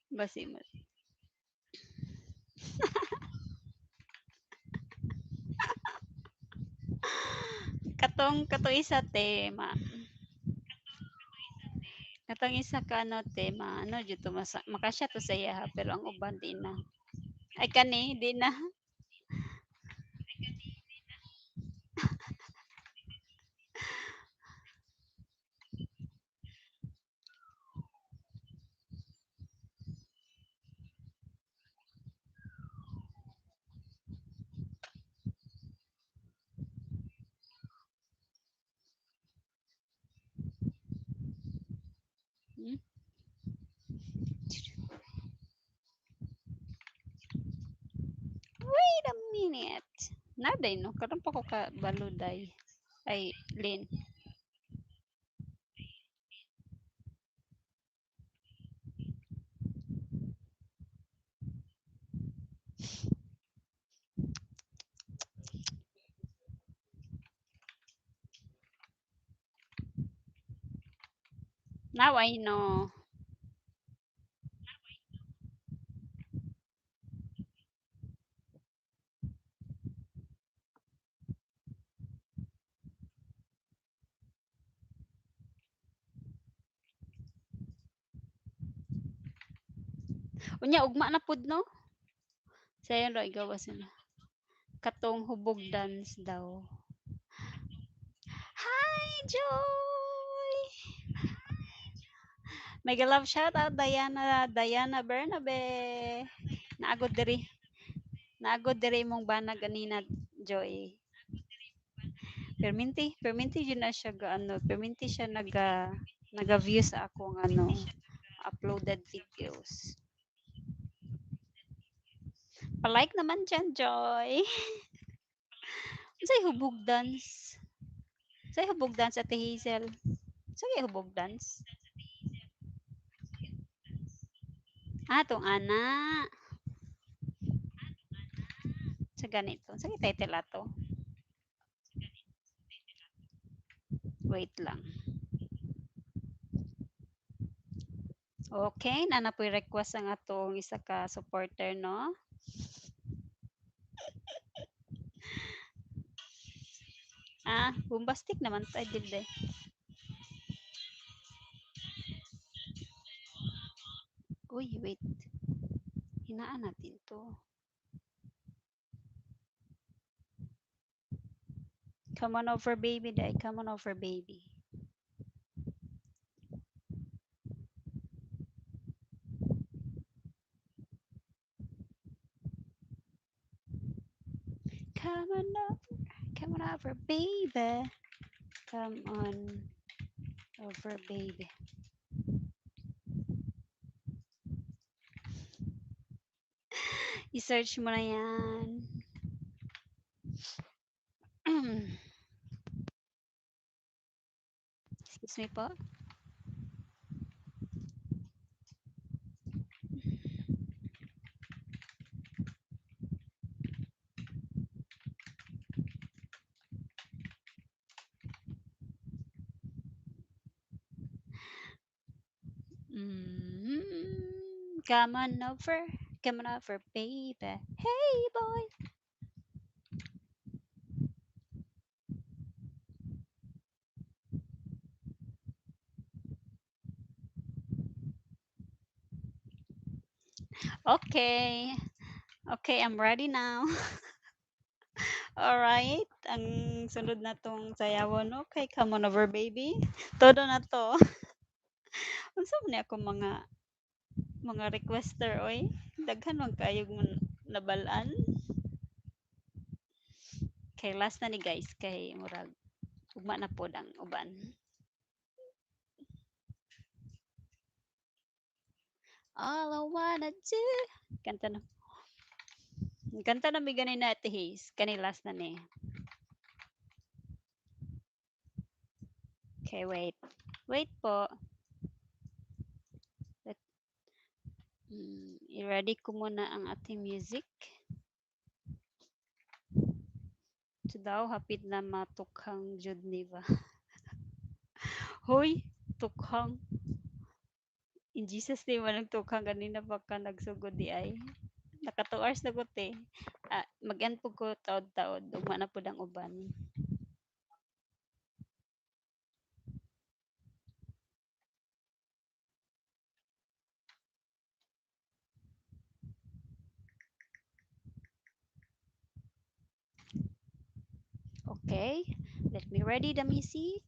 S1: Basi mo. Katong isa tema. Katong isa ka ano tema. Ano jud to makasya to sa iya ha, pero ang uban di na. Ay kani di na. Hmm? Wait a minute. Naday no, karon pa ko ka baluday. Ay, Lin. Now I know. Unya ugma na pud no. Sayo ra igawas na. Katong hubog dance daw. Hi Joy. Mega love shout out Diana Bernabe. Naagod diri. Naagod diri mong bana ganina Joy. Perminti yun na siya ano, perminti siya naga-view sa akong ano uploaded videos. Pa-like naman dyan, Joy. Say hubog dance. Say hubog dance at Hazel. Say hubog dance. Ah, tong ana. Sa ganito. Sa title ato. Wait lang. Okay, na po request ang atong isa ka supporter, no? Bombastic naman tayo, dilde. Uy, wait. Hinaan natin to. Come on over, baby, day. Come on over, baby. Come on over. Come on over, baby. Come on over, baby. I-search mo na yan. Excuse me po. Come on over. Come on over, baby. Hey, boy. Okay. Okay, I'm ready now. Alright. Ang sunod na tong sayawon. Okay, come on over, baby. Todo na to. Unsa man ni ako mga requester oy. Daghan man kayo nabalaan. Kay last na ni guys kay murag ugma na pod ang uban. All I wanna do. Kanta na. Kanta na mi ganin na Ate Haze. Kani last na ni. Okay, wait. Wait po. Let, i-ready ko muna ang ating music. Ito daw, hapit na matukhang jud ni ba? Hoy, tukhang. In Jesus name, walang tukhang kanina pa ka nagsugod di ay. Naka 2 hours na ko te. Mag-end po ko taod-taod. Ugma na po ang uban. Okay, let me ready the music.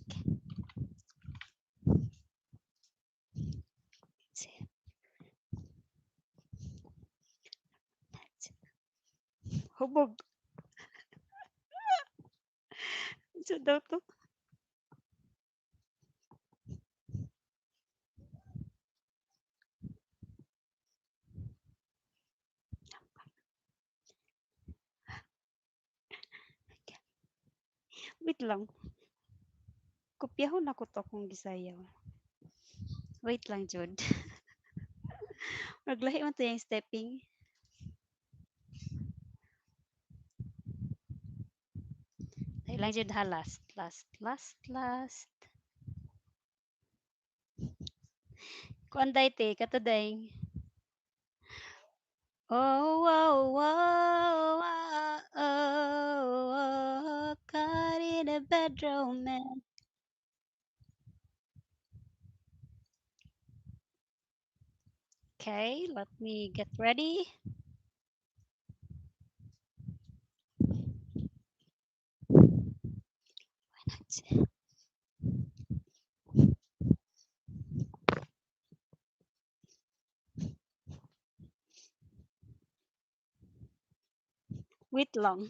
S1: Hubog. So daw to. Wait lang. Kopyahon ako to kung gisayaw. Wait lang, Jud. Maglahi man to yung stepping. Dahil lang, Jud, ha. Last. Kuanday te, kataday. Caught in a bedroom, man. Okay, let me get ready. Wait lang.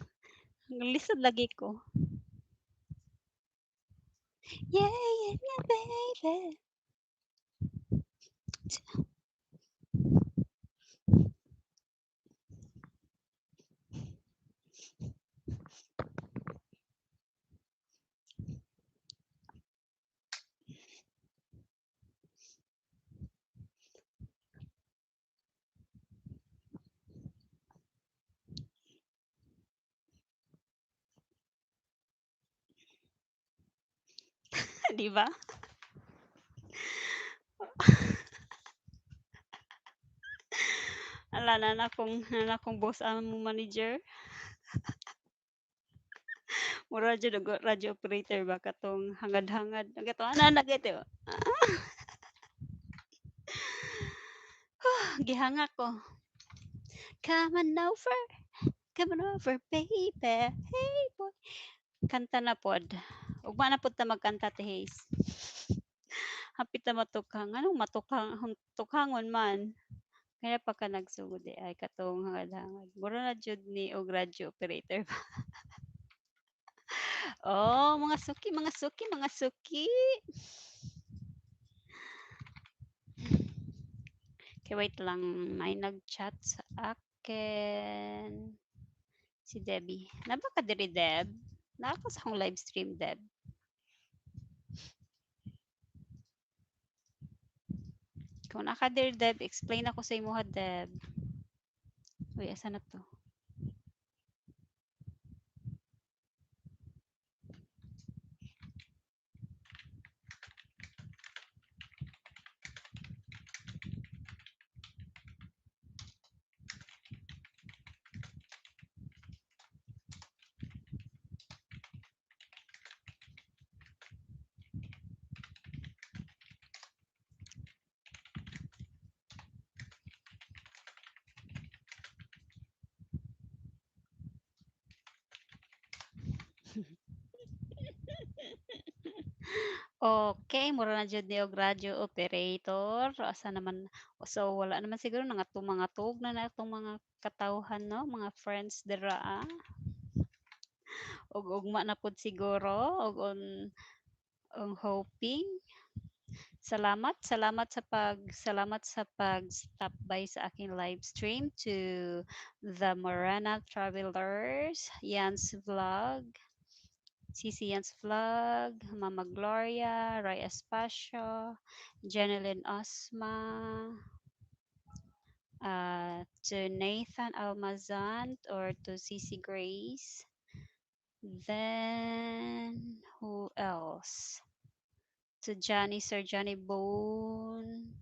S1: Lisod lagi ko. Yeah, baby. Di ba? Ala na akong boss ang manager. Mura jud og radio operator ba katong hangad-hangad. Gato ana na gito. Gihanga ko. Come on over. Come on over, baby. Hey boy. Kanta na pod. Ugma na pod ta magkanta ti Haze. Hapit na matukang. Anong matukang? Tukhangon man. Kaya pa ka nagsugod ay katong hangad-hangad. Mura na jud ni og radio operator. Oh, mga suki, mga suki, mga suki. Okay, wait lang. May nag-chat sa akin. Si Debbie. Naba ka diri, Deb? Naka sa akong live stream, Deb. Kung naka diri, Deb, explain ako sa imo, Deb. Uy, asa na to? Okay, mura na jud ni og radio operator. Asa naman, so wala naman siguro nga itong mga tug na itong mga katawhan, no? Mga friends dira, og ugma na pod siguro, og on hoping. Salamat sa pag stop by sa aking live stream to the Morana Travelers, Jan's Vlog, Cici Jan's Vlog, Mama Gloria, Ray Espacio, Jeneline Osma, to Nathan Almazant or to Cici Grace. Then who else? To Johnny Sir Johnny Bone,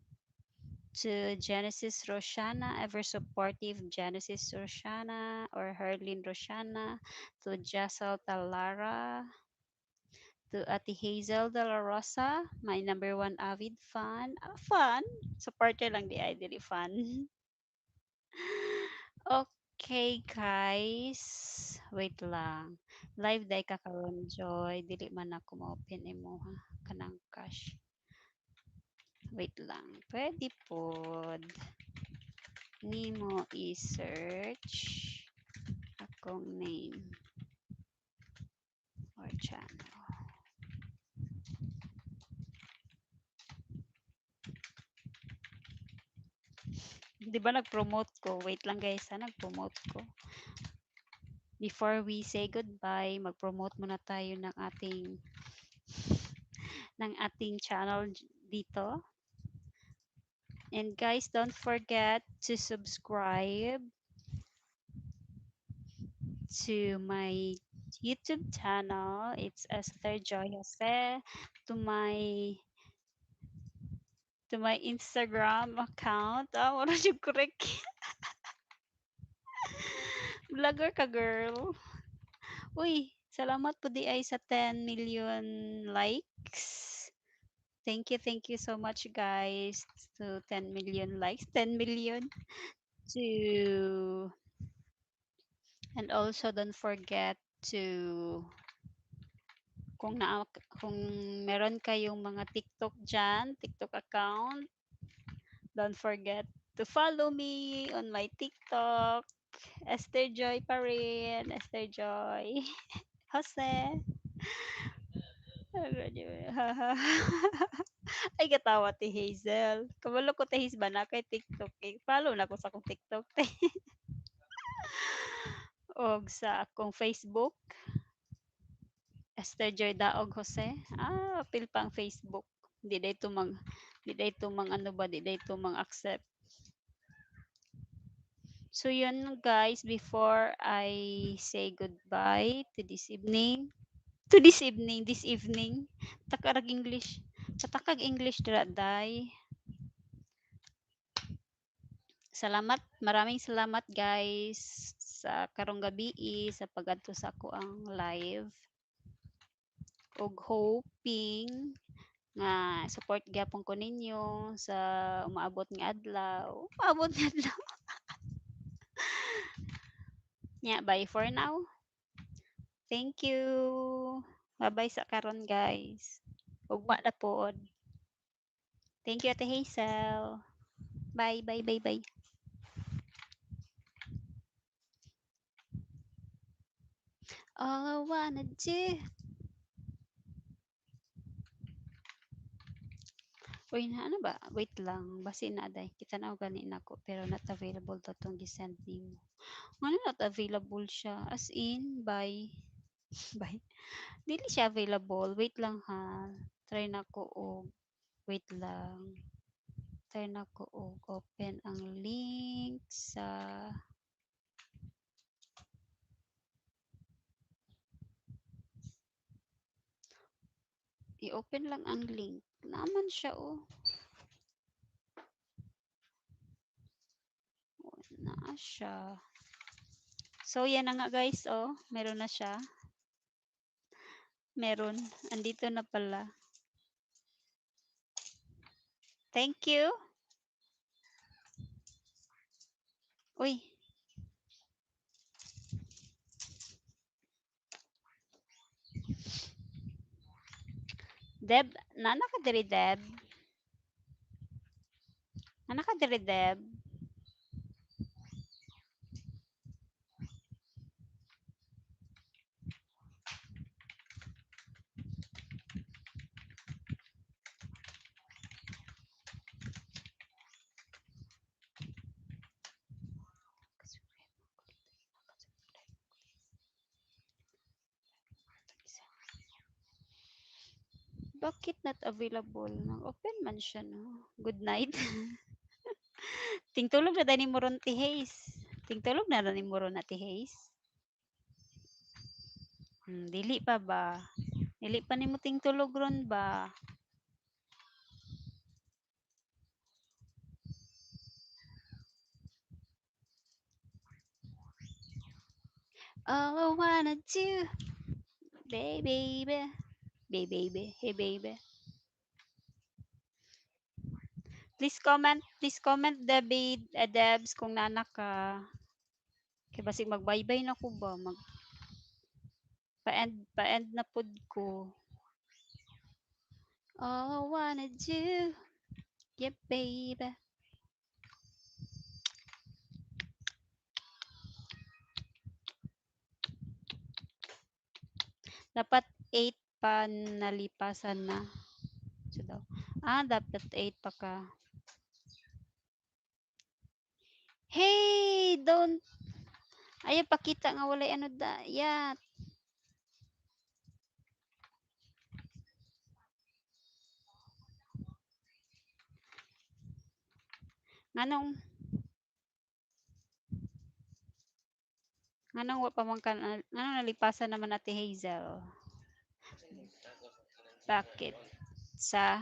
S1: to Genesis Roshana, ever supportive Genesis Roshana or Herlin Roshana, to Jassel Talara, to Ate Hazel De La Rosa, my number one avid fan. Ah, fan? Supporter lang di ay, dili fan. Okay, guys. Wait lang. Live day ka karon, Joy. Dili man ako ma-open imo ha. Kanang cash. Wait lang. Pwede pod. Nimo i-search akong name or channel. Di ba nag-promote ko? Wait lang guys ha, nag-promote ko. Before we say goodbye, mag-promote muna tayo ng ating channel dito. And guys, don't forget to subscribe to my YouTube channel. It's Esther Joy Jose. To my Instagram account. Ah, wala yung correct. Vlogger ka, girl. Uy, salamat po di ay sa 10 million likes. Thank you so much, guys. To 10 million likes. 10 million. To And also don't forget to kung meron kayong mga TikTok diyan, TikTok account, don't forget to follow me on my TikTok. Esther Joy pa rin. Esther Joy. Jose. Ay, katawa ti Hazel. Kabalo ko ti Hazel ba na kay TikTok. Eh. Follow na ko sa akong TikTok. Og sa akong Facebook. Esther Joy Daog Jose. Ah, apil pang Facebook. Di day tumang ano ba, di day tumang accept. So yun guys, before I say goodbye to this evening, takarag English, katakag English dira day. Salamat, maraming salamat guys sa karong gabi sa pagadto sa ako ang live ug hoping nga support gyapon ko ninyo sa umaabot nga adlaw. Umaabot nga adlaw. Nya, bye for now. Thank you. Bye-bye sa karon guys. Ugma na pod. Thank you Ate Hazel. Bye, bye, bye, bye. All I wanna do. Uy, na ano ba? Wait lang. Basi na day. Kita na gani na ko. Pero not available to itong gisend nimo. Ano not available siya? As in, by. By. Dili siya available. Wait lang ha. Try na ko og. Wait lang. Try na ko og open ang link sa i-open lang ang link. Naman siya oh. Na siya. So yan na nga guys oh. Meron na siya. Meron. Andito na pala. Thank you. Uy. Deb, nana ka diri Deb. Nana ka diri Deb. Bakit not available? Nag-open man siya no. Good night. Tingtulog na dani mo ron ti Hayes. Tingtulog na dani mo ron na ti Hayes. Dili pa ba? Dili pa nimo tingtulog ron ba? All I wanna do, baby, baby, hey baby. Please comment Debbie, Debs kung nana ka. Kay basig mag-bye-bye na ko ba? Pa-end na pod ko. All I wanna do, yeah baby. Dapat 8 pa nalipasan na. So daw. Dapat 8 pa ka. Hey, don't. Ayaw pakita nga walay ano da. Yeah. Nganong nganong wa pa man ka nganong nalipasan naman ate Hazel. Bakit? Sa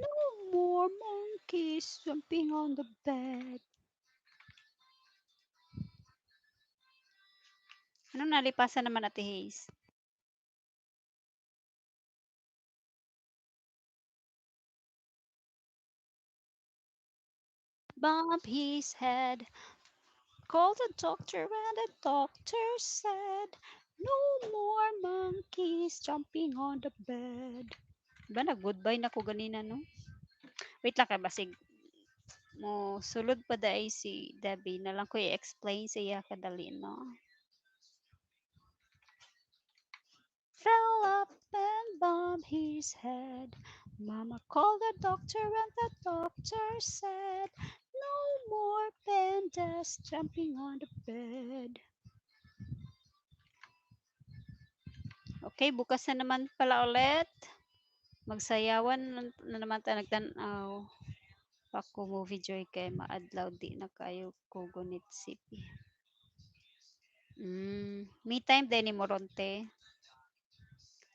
S1: no more monkeys jumping on the bed. Anong nalipasan naman ate Haze? Bump his head. Called the doctor and the doctor said, no more monkeys jumping on the bed. Ba nag-goodbye na ko ganina no? Wait lang kay basig mo sulod pa dai si Debbie na lang ko i-explain sa iya kadali no. Fell up and bumped his head. Mama called the doctor and the doctor said, no more pandas jumping on the bed. Okay, bukas na naman pala ulit. Magsayawan na naman tayo nagtanaw. Ako movie joy kay maadlaw di na kayo kugunit sipi. Me time din ni Moronte.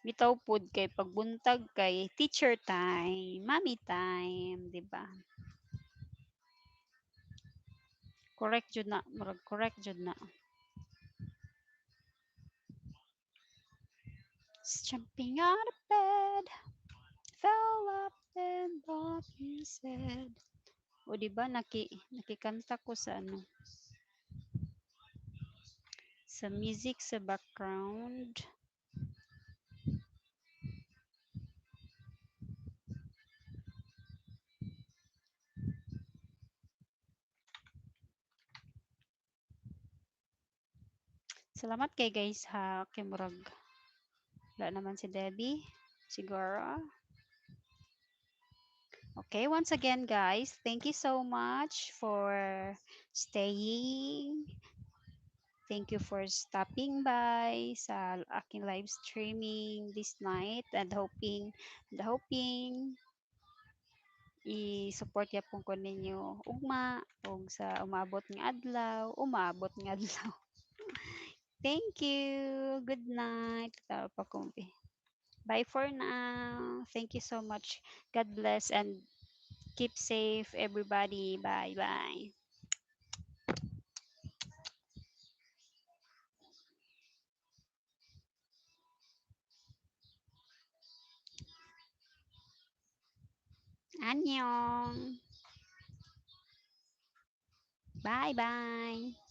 S1: Bitaw pud kay pagbuntag kay teacher time, mommy time, di ba? Correct jud na, murag correct jud na. Jumping out of bed, fell up and off he said. O di ba nakikanta ko sa ano, sa music sa background. Salamat kay guys ha, kay murag wala naman si Debbie siguro. Okay, once again guys, thank you so much for staying. Thank you for stopping by sa aking live streaming this night and hoping i-support ya po ko ninyo ugma ug sa umabot nga adlaw. Thank you. Good night. Tara pa kumpi. Bye for now. Thank you so much. God bless and keep safe everybody. Bye bye. Annyeong. Bye bye.